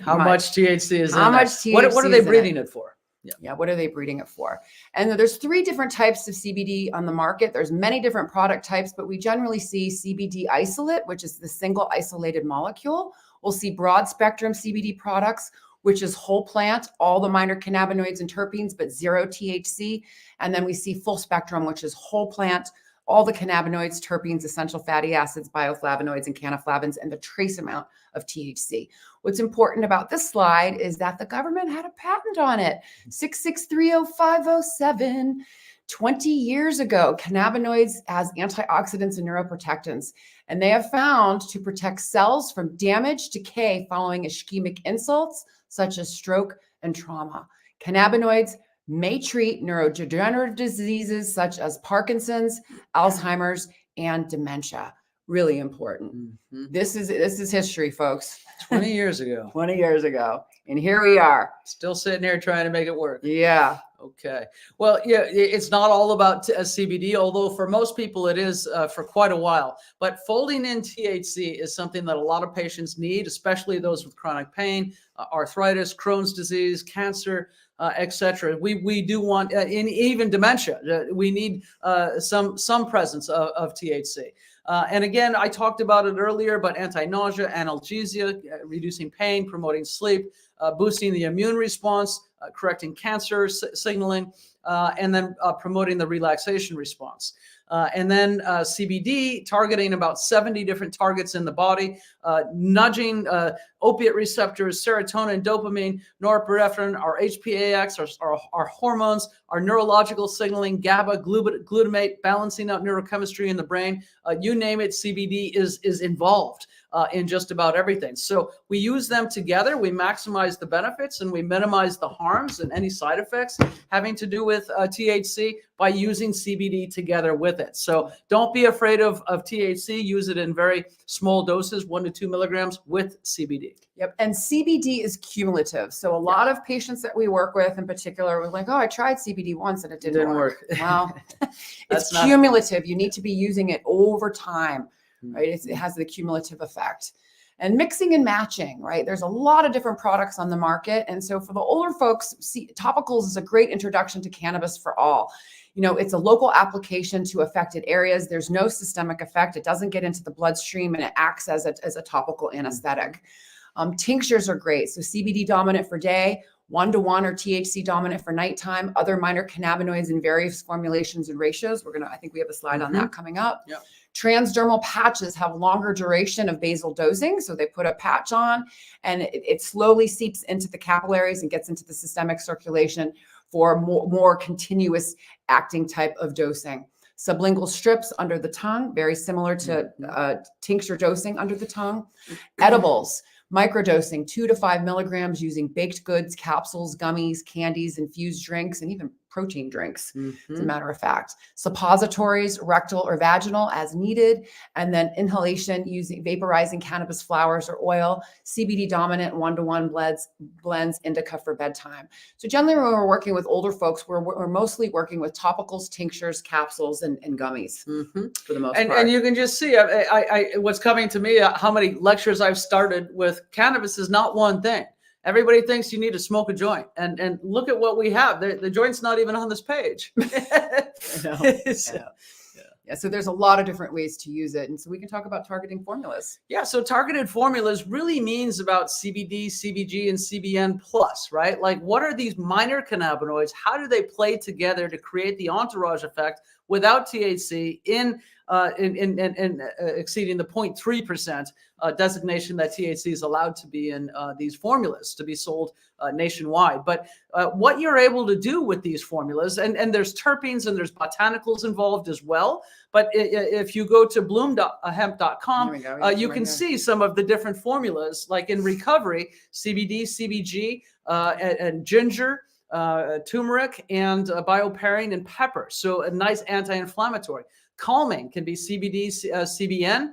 How much THC is in How there? much THC What are they is in breeding it? it for? Yeah, what are they breeding it for? And there's 3 different types of CBD on the market. There's many different product types, but we generally see CBD isolate, which is the single isolated molecule. We'll see broad spectrum CBD products, which is whole plant, all the minor cannabinoids and terpenes, but 0 THC. And then we see full spectrum, which is whole plant, all the cannabinoids, terpenes, essential fatty acids, bioflavonoids, and cannaflavins, and the trace amount of THC. What's important about this slide is that the government had a patent on it, 6630507. 20 years ago, cannabinoids as antioxidants and neuroprotectants, and they have found to protect cells from damage, decay following ischemic insults, such as stroke and trauma. Cannabinoids may treat neurodegenerative diseases such as Parkinson's, Alzheimer's, and dementia. Really important. This is history, folks. 20 years ago. 20 years ago. And here we are. Still sitting here trying to make it work. Yeah. Okay. Well, yeah, it's not all about CBD, although for most people it is for quite a while. But folding in THC is something that a lot of patients need, especially those with chronic pain, arthritis, Crohn's disease, cancer, etc. We do want, in even dementia, we need some presence of THC. And again, I talked about it earlier, but anti-nausea, analgesia, reducing pain, promoting sleep, boosting the immune response, correcting cancer signaling, and then promoting the relaxation response. And then CBD targeting about 70 different targets in the body, nudging opiate receptors, serotonin, dopamine, norepinephrine, our HPAX, our hormones, our neurological signaling, GABA, glutamate, balancing out neurochemistry in the brain. You name it, CBD is involved in just about everything. So we use them together. We maximize the benefits and we minimize the harms and any side effects having to do with THC by using CBD together with it. So don't be afraid of THC. Use it in very small doses, 1 to 2 milligrams with CBD. Yep. And CBD is cumulative. So a lot of patients that we work with in particular were like, oh, I tried CBD once and it didn't work. Well, it's cumulative. You need to be using it over time, right? It has the cumulative effect. And mixing and matching, right? There's a lot of different products on the market. And so for the older folks, topicals is a great introduction to cannabis for all. You know, it's a local application to affected areas. There's no systemic effect. It doesn't get into the bloodstream and it acts as a topical anesthetic. Tinctures are great. So CBD dominant for day, 1-to-1 or THC dominant for nighttime, other minor cannabinoids in various formulations and ratios. I think we have a slide on that coming up. Yep. Transdermal patches have longer duration of basal dosing. So they put a patch on and it slowly seeps into the capillaries and gets into the systemic circulation for more continuous acting type of dosing. Sublingual strips under the tongue, very similar to tincture dosing under the tongue. Edibles, microdosing 2 to 5 milligrams using baked goods, capsules, gummies, candies, infused drinks, and even protein drinks, as a matter of fact. Suppositories, rectal or vaginal as needed. And then inhalation using vaporizing cannabis flowers or oil, CBD dominant 1-to-1 blends indica for bedtime. So generally when we're working with older folks, we're mostly working with topicals, tinctures, capsules, and gummies for the most part. And you can just see what's coming to me, how many lectures I've started with cannabis is not one thing. Everybody thinks you need to smoke a joint, and look at what we have. The joint's not even on this page. Yeah, so there's a lot of different ways to use it. And so we can talk about targeting formulas. Yeah, so targeted formulas really means about CBD, CBG, and CBN plus, right? Like, what are these minor cannabinoids? How do they play together to create the entourage effect without THC in exceeding the 0.3% designation that THC is allowed to be in these formulas to be sold nationwide. But what you're able to do with these formulas, and there's terpenes and there's botanicals involved as well. But if you go to bloomhemp.com, you can see some of the different formulas, like in recovery, CBD, CBG, and ginger, turmeric, and bioperine and pepper. So a nice anti-inflammatory. Calming can be CBD, CBN,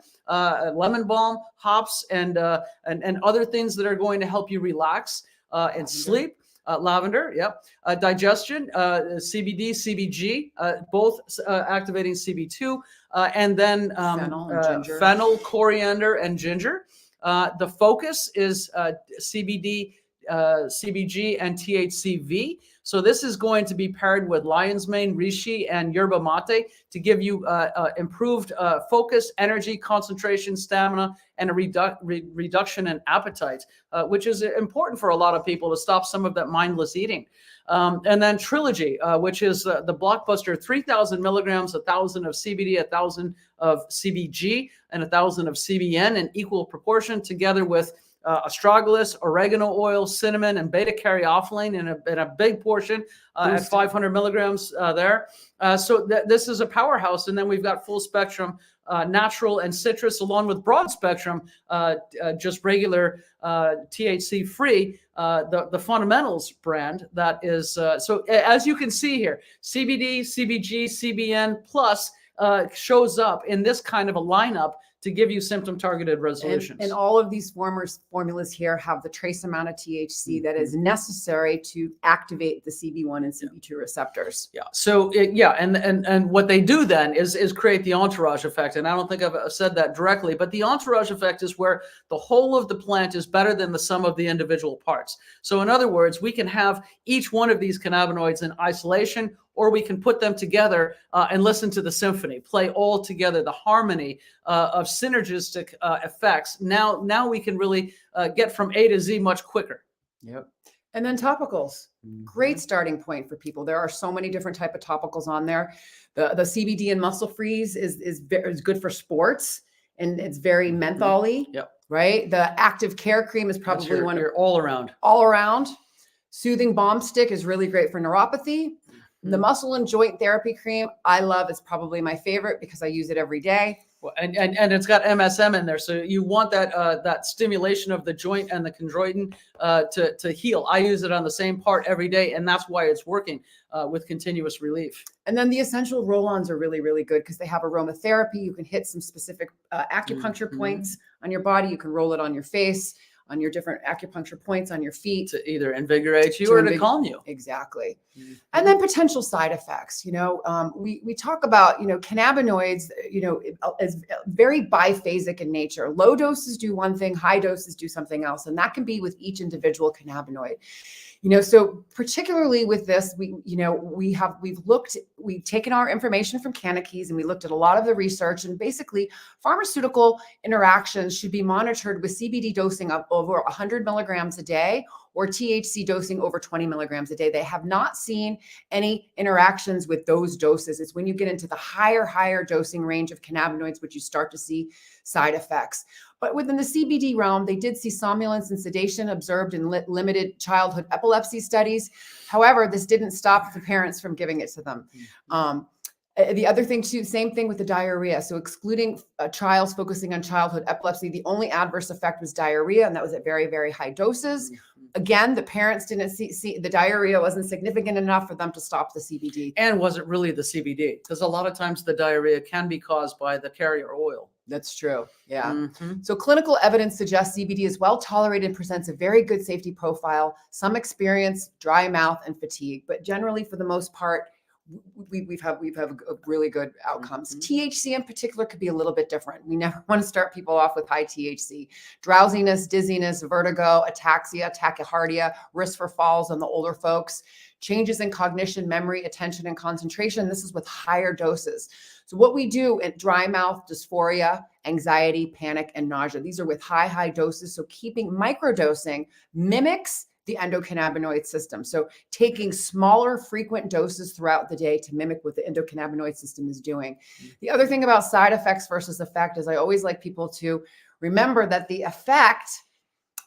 lemon balm, hops, and other things that are going to help you relax and sleep. Lavender, yep. Digestion, CBD, CBG, both activating CB2, and then fennel, coriander, and ginger. The focus is CBD, CBG, and THCV. So this is going to be paired with lion's mane, reishi, and yerba mate to give you improved focus, energy, concentration, stamina, and a reduction in appetite, which is important for a lot of people to stop some of that mindless eating. And then Trilogy, which is the blockbuster 3,000 milligrams, 1,000 of CBD, 1,000 of CBG, and 1,000 of CBN in equal proportion, together with astragalus, oregano oil, cinnamon, and beta-caryophyllene in a big portion at 500 milligrams there. So this is a powerhouse. And then we've got full spectrum natural and citrus, along with broad spectrum, just regular THC free, the Fundamentals brand that is, so as you can see here, CBD, CBG, CBN plus shows up in this kind of a lineup to give you symptom-targeted resolutions. And all of these formulas here have the trace amount of THC that is necessary to activate the CB1 and CB2 receptors. Yeah. So and what they do then is create the entourage effect. And I don't think I've said that directly, but the entourage effect is where the whole of the plant is better than the sum of the individual parts. So in other words, we can have each one of these cannabinoids in isolation, or we can put them together and listen to the symphony, play all together, the harmony of synergistic effects. Now we can really get from A to Z much quicker. Yep. And then topicals, great starting point for people. There are so many different type of topicals on there. The CBD and Muscle Freeze is good for sports, and it's very mentholy. Yep. Right. The Active Care Cream is probably one of all around. Soothing Balm Stick is really great for neuropathy. The muscle and joint therapy cream I love. It's probably my favorite because I use it every day. Well, and it's got MSM in there, so you want that stimulation of the joint and the chondroitin to heal. I use it on the same part every day, and that's why it's working with continuous relief. And then the essential roll-ons are really, really good because they have aromatherapy. You can hit some specific acupuncture points on your body. You can roll it on your face, on your different acupuncture points on your feet, to either invigorate you or to calm you. Exactly. And then potential side effects. We talk about, cannabinoids, is very biphasic in nature. Low doses do one thing, high doses do something else. And that can be with each individual cannabinoid. So particularly with this, we've taken our information from CannaKeys and we looked at a lot of the research, and basically pharmaceutical interactions should be monitored with CBD dosing of over 100 milligrams a day or THC dosing over 20 milligrams a day. They have not seen any interactions with those doses. It's when you get into the higher dosing range of cannabinoids, which you start to see side effects. But within the CBD realm, they did see somnolence and sedation observed in limited childhood epilepsy studies. However, this didn't stop the parents from giving it to them. The other thing too, same thing with the diarrhea. So excluding trials focusing on childhood epilepsy, the only adverse effect was diarrhea, and that was at very high doses. Again, the parents didn't see the diarrhea wasn't significant enough for them to stop the CBD. And was it really the CBD? Because a lot of times the diarrhea can be caused by the carrier oil. That's true. Yeah. So clinical evidence suggests CBD is well tolerated and presents a very good safety profile. Some experience dry mouth and fatigue, but generally for the most part, we've had really good outcomes. THC in particular could be a little bit different. We never want to start people off with high THC. Drowsiness, dizziness, vertigo, ataxia, tachycardia, risk for falls on the older folks, changes in cognition, memory, attention, and concentration. This is with higher doses. So what we do at dry mouth, dysphoria, anxiety, panic, and nausea, these are with high doses. So keeping microdosing mimics the endocannabinoid system. So taking smaller, frequent doses throughout the day to mimic what the endocannabinoid system is doing. The other thing about side effects versus effect is I always like people to remember that the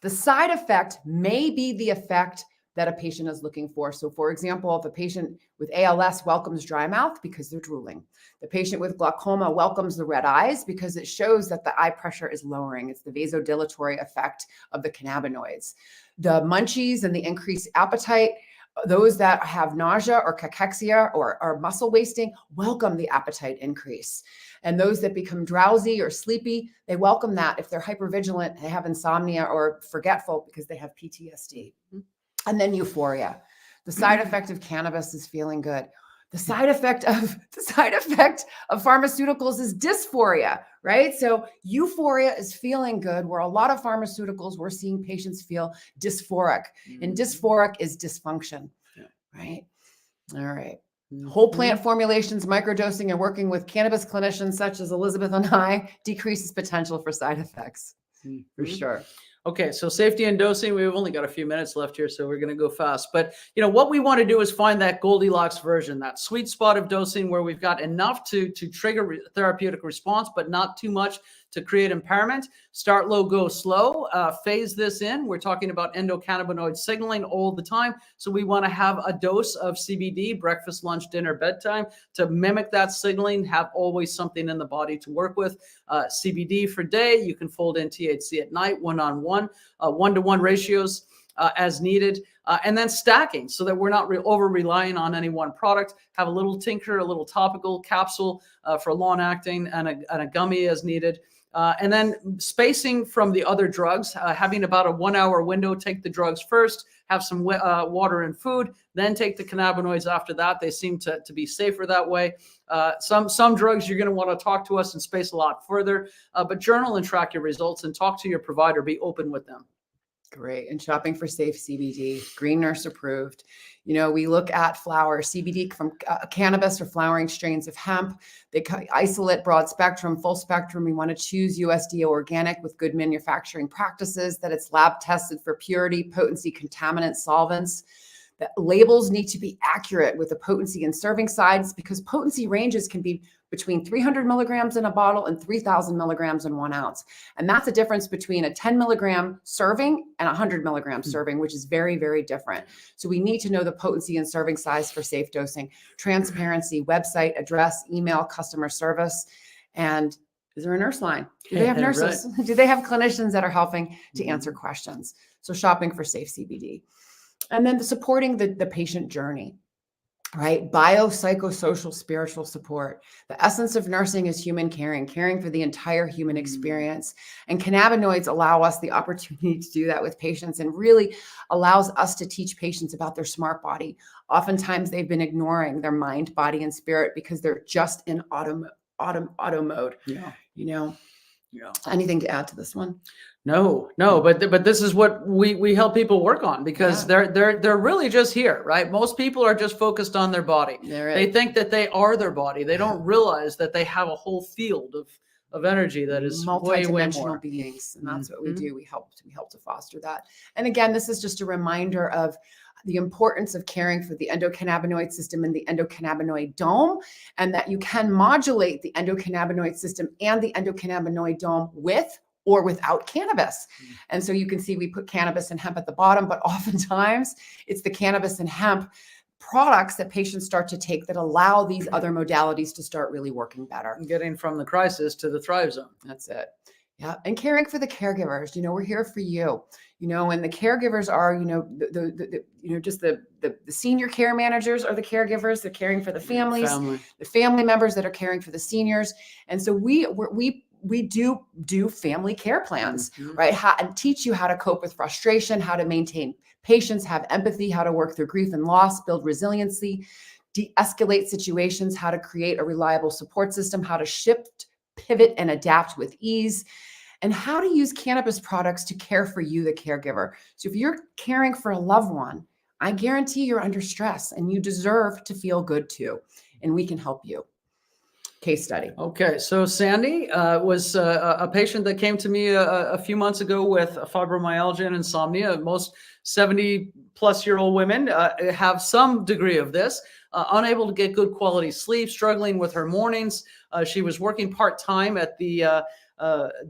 side effect may be the effect that a patient is looking for. So for example, if a patient with ALS welcomes dry mouth because they're drooling, the patient with glaucoma welcomes the red eyes because it shows that the eye pressure is lowering. It's the vasodilatory effect of the cannabinoids. The munchies and the increased appetite, those that have nausea or cachexia or muscle wasting welcome the appetite increase. And those that become drowsy or sleepy, they welcome that if they're hypervigilant, they have insomnia or forgetful because they have PTSD. And then euphoria. The side effect of cannabis is feeling good. The side effect of pharmaceuticals is dysphoria, right? So euphoria is feeling good, where a lot of pharmaceuticals, we're seeing patients feel dysphoric. And dysphoric is dysfunction, right? All right. Whole plant formulations, microdosing, and working with cannabis clinicians such as Elisabeth and I decreases potential for side effects, for sure. Okay, so safety and dosing, we've only got a few minutes left here, so we're going to go fast. But, what we want to do is find that Goldilocks version, that sweet spot of dosing where we've got enough to trigger therapeutic response, but not too much to create impairment. Start low, go slow, phase this in. We're talking about endocannabinoid signaling all the time. So we want to have a dose of CBD, breakfast, lunch, dinner, bedtime, to mimic that signaling, have always something in the body to work with. CBD for day, you can fold in THC at night, one-on-one, one-to-one ratios as needed. And then stacking so that we're not over-relying on any one product. Have a little tinker, a little topical capsule for long-acting, and a gummy as needed. And then spacing from the other drugs, having about a 1 hour window, take the drugs first, have some water and food, then take the cannabinoids after that. They seem to be safer that way. Some drugs you're going to want to talk to us and space a lot further, but journal and track your results and talk to your provider, be open with them. Great. And shopping for safe CBD, Green Nurse approved. We look at flower, CBD from cannabis or flowering strains of hemp. They isolate broad spectrum, full spectrum. We want to choose USDA organic with good manufacturing practices, that it's lab tested for purity, potency, contaminant, solvents. The labels need to be accurate with the potency and serving size, because potency ranges can be between 300 milligrams in a bottle and 3,000 milligrams in 1 ounce. And that's a difference between a 10 milligram serving and a 100 milligram serving, which is very, very different. So we need to know the potency and serving size for safe dosing. Transparency, website, address, email, customer service. And is there a nurse line? Do they have nurses? Right. Do they have clinicians that are helping to answer questions? So shopping for safe CBD. And then supporting the patient journey, right? Biopsychosocial, spiritual support. The essence of nursing is human caring for the entire human experience. And cannabinoids allow us the opportunity to do that with patients, and really allows us to teach patients about their smart body. Oftentimes they've been ignoring their mind, body, and spirit because they're just in auto mode. Yeah. Yeah. Anything to add to this one? No, but this is what we help people work on, because they're really just here, right? Most people are just focused on their body. They think that they are their body. They don't realize that they have a whole field of energy that is way multi-dimensional more. beings, and that's what we do. We help to foster that. And again, this is just a reminder of the importance of caring for the endocannabinoid system and the endocannabinoid dome, and that you can modulate the endocannabinoid system and the endocannabinoid dome with or without cannabis. And so you can see we put cannabis and hemp at the bottom, but oftentimes it's the cannabis and hemp products that patients start to take that allow these other modalities to start really working better. Getting from the crisis to the thrive zone. That's it. Yeah. And caring for the caregivers, we're here for you, and the caregivers are, just the senior care managers are the caregivers. They're caring for the families, the family members that are caring for the seniors. And so we do family care plans, right? And teach you how to cope with frustration, how to maintain patience, have empathy, how to work through grief and loss, build resiliency, de-escalate situations, how to create a reliable support system, how to shift, pivot, and adapt with ease, and how to use cannabis products to care for you, the caregiver. So if you're caring for a loved one, I guarantee you're under stress and you deserve to feel good too. And we can help you. Case study. Okay, so Sandy was a patient that came to me a few months ago with fibromyalgia and insomnia. Most 70-plus-year-old women have some degree of this. Unable to get good quality sleep, struggling with her mornings. She was working part-time at the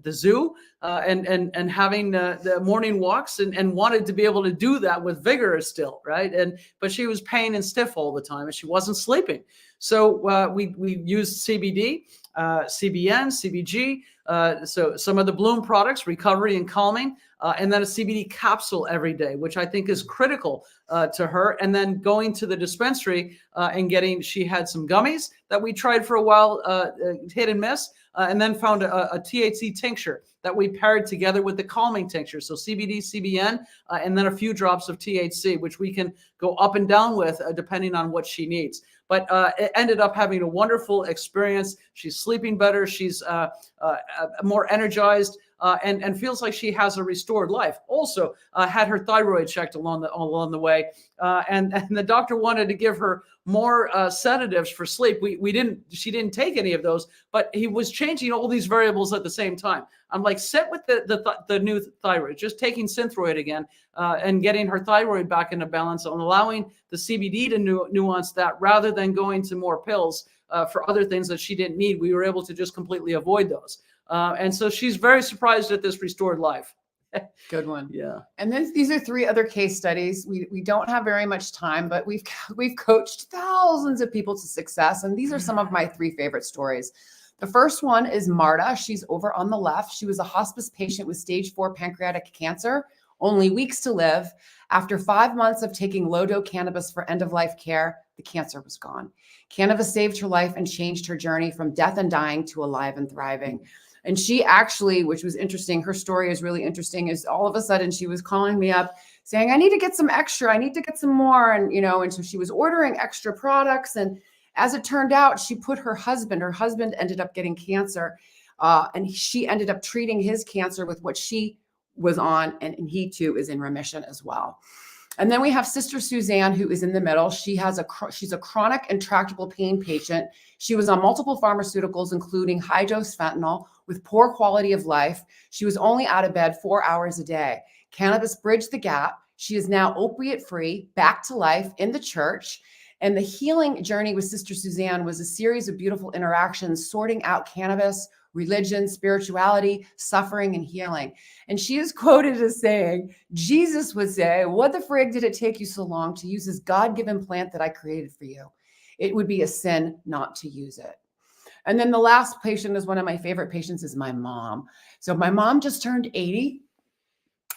zoo and having the morning walks and wanted to be able to do that with vigor still, right? But she was pain and stiff all the time and she wasn't sleeping. So we used CBD, CBN, CBG, so some of the Bloom products, recovery and calming, and then a CBD capsule every day, which I think is critical to her. And then going to the dispensary and she had some gummies that we tried for a while, hit and miss, and then found a THC tincture that we paired together with the calming tincture. So CBD, CBN, and then a few drops of THC, which we can go up and down with depending on what she needs. But it ended up having a wonderful experience. She's sleeping better. She's more energized and feels like she has a restored life. Also had her thyroid checked along the way. And the doctor wanted to give her more sedatives for sleep. She didn't take any of those, but he was changing all these variables at the same time. I'm like, sit with the new thyroid, just taking Synthroid again and getting her thyroid back into balance and allowing the CBD to nuance that rather than going to more pills for other things that she didn't need. We were able to just completely avoid those. And so she's very surprised at this restored life. Good one. Yeah. And then these are 3 other case studies. We don't have very much time, but we've coached thousands of people to success. And these are some of my 3 favorite stories. The first one is Marta. She's over on the left. She was a hospice patient with stage 4 pancreatic cancer, only weeks to live. After 5 months of taking low-dose cannabis for end-of-life care, the cancer was gone. Cannabis saved her life and changed her journey from death and dying to alive and thriving. And she actually, which was interesting, her story is really interesting, is all of a sudden she was calling me up saying, I need to get some extra, I need to get some more. And, and so she was ordering extra products. And as it turned out, she put her husband ended up getting cancer. And she ended up treating his cancer with what she was on. And he too is in remission as well. And then we have Sister Suzanne, who is in the middle. She's a chronic intractable pain patient. She was on multiple pharmaceuticals, including high-dose fentanyl, with poor quality of life. She was only out of bed 4 hours a day. Cannabis bridged the gap. She is now opiate-free, back to life in the church. And the healing journey with Sister Suzanne was a series of beautiful interactions, sorting out cannabis, religion, spirituality, suffering, and healing. And she is quoted as saying, Jesus would say, what the frig did it take you so long to use this God-given plant that I created for you? It would be a sin not to use it. And then the last patient is one of my favorite patients, is my mom. So my mom just turned 80.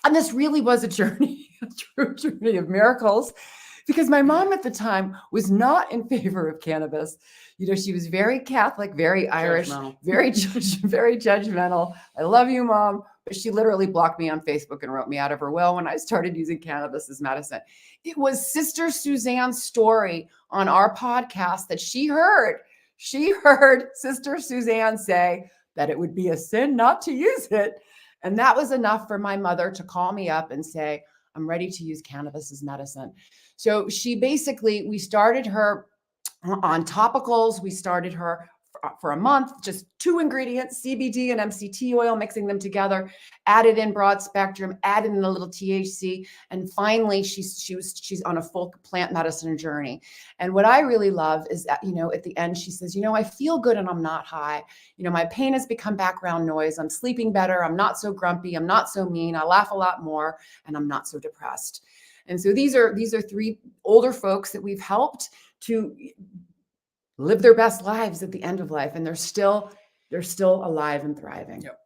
And this really was a journey, a true journey of miracles, because my mom at the time was not in favor of cannabis. She was very Catholic, very Irish, very judgmental. I love you, Mom. But she literally blocked me on Facebook and wrote me out of her will when I started using cannabis as medicine. It was Sister Suzanne's story on our podcast that she heard. She heard Sister Suzanne say that it would be a sin not to use it. And that was enough for my mother to call me up and say, I'm ready to use cannabis as medicine. So we started her on topicals. We started her for a month, just 2 ingredients, CBD and MCT oil, mixing them together, added in broad spectrum, added in a little THC. And finally, she's on a full plant medicine journey. And what I really love is that, at the end, she says, I feel good and I'm not high. My pain has become background noise. I'm sleeping better. I'm not so grumpy. I'm not so mean. I laugh a lot more and I'm not so depressed. And so these are 3 older folks that we've helped to live their best lives at the end of life. And they're still alive and thriving. Yep.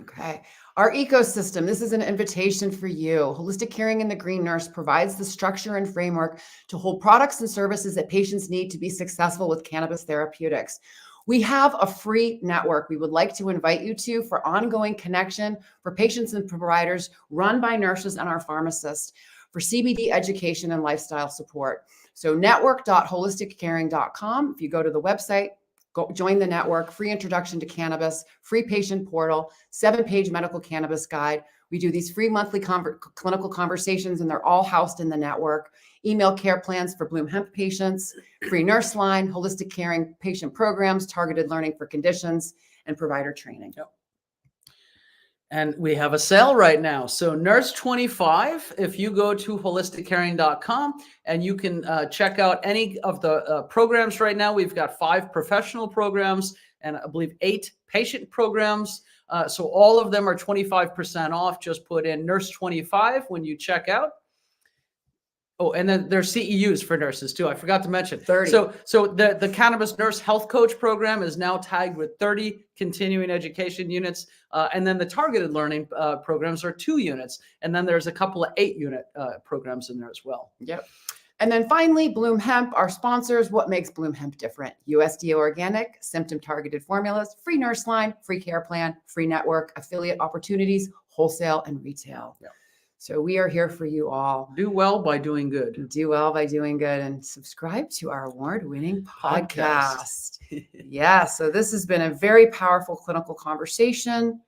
Okay. Our ecosystem, this is an invitation for you. Holistic Caring and the Green Nurse provides the structure and framework to hold products and services that patients need to be successful with cannabis therapeutics. We have a free network we would like to invite you to for ongoing connection for patients and providers run by nurses and our pharmacists for CBD education and lifestyle support. So network.holisticcaring.com. If you go to the website, go join the network, free introduction to cannabis, free patient portal, 7-page medical cannabis guide. We do these free monthly clinical conversations, and they're all housed in the network. Email care plans for Bloom Hemp patients, free nurse line, holistic caring patient programs, targeted learning for conditions, and provider training. Yep. And we have a sale right now. So Nurse 25, if you go to holisticcaring.com and you can check out any of the programs right now. We've got 5 professional programs and I believe 8 patient programs. So all of them are 25% off. Just put in Nurse 25 when you check out. Oh, and then there's CEUs for nurses too. I forgot to mention. 30. So the Cannabis Nurse Health Coach program is now tagged with 30 continuing education units. And then the targeted learning programs are 2 units. And then there's a couple of 8-unit programs in there as well. Yep. And then finally, Bloom Hemp, our sponsors. What makes Bloom Hemp different? USDA organic, symptom-targeted formulas, free nurse line, free care plan, free network, affiliate opportunities, wholesale, and retail. Yep. So we are here for you all. Do well by doing good. Do well by doing good, and subscribe to our award-winning podcast. Yeah, so this has been a very powerful clinical conversation.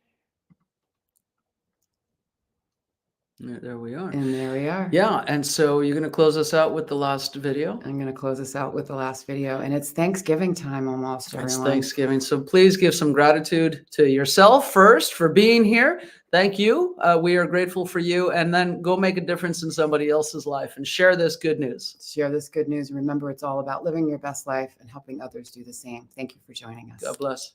There we are. And there we are. Yeah, and so you're going to close us out with the last video? I'm going to close us out with the last video, and it's Thanksgiving time almost, everyone. It's Thanksgiving, so please give some gratitude to yourself first for being here. Thank you. We are grateful for you, and then go make a difference in somebody else's life and share this good news. Share this good news. Remember, it's all about living your best life and helping others do the same. Thank you for joining us. God bless.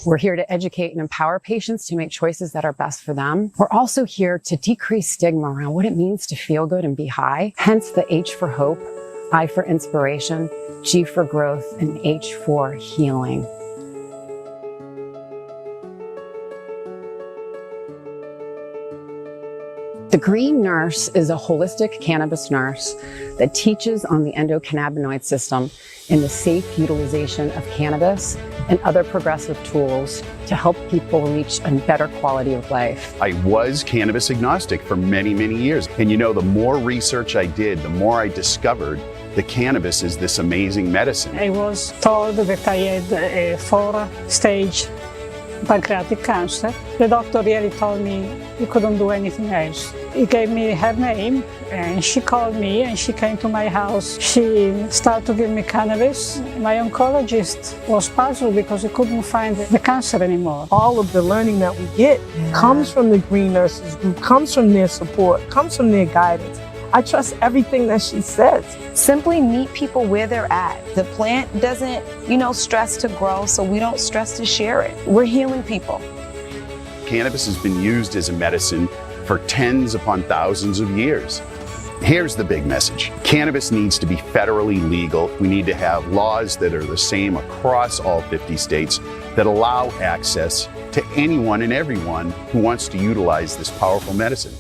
We're here to educate and empower patients to make choices that are best for them. We're also here to decrease stigma around what it means to feel good and be high. Hence the H for hope, I for inspiration, G for growth, and H for healing. The Green Nurse is a holistic cannabis nurse that teaches on the endocannabinoid system and the safe utilization of cannabis and other progressive tools to help people reach a better quality of life. I was cannabis agnostic for many, many years. And the more research I did, the more I discovered that cannabis is this amazing medicine. I was told that I had a 4-stage pancreatic cancer. The doctor really told me he couldn't do anything else. He gave me her name and she called me and she came to my house. She started to give me cannabis. My oncologist was puzzled because he couldn't find the cancer anymore. All of the learning that we get comes from the Green Nurses Group, comes from their support, comes from their guidance. I trust everything that she says. Simply meet people where they're at. The plant doesn't, stress to grow, so we don't stress to share it. We're healing people. Cannabis has been used as a medicine for tens upon thousands of years. Here's the big message. Cannabis needs to be federally legal. We need to have laws that are the same across all 50 states that allow access to anyone and everyone who wants to utilize this powerful medicine.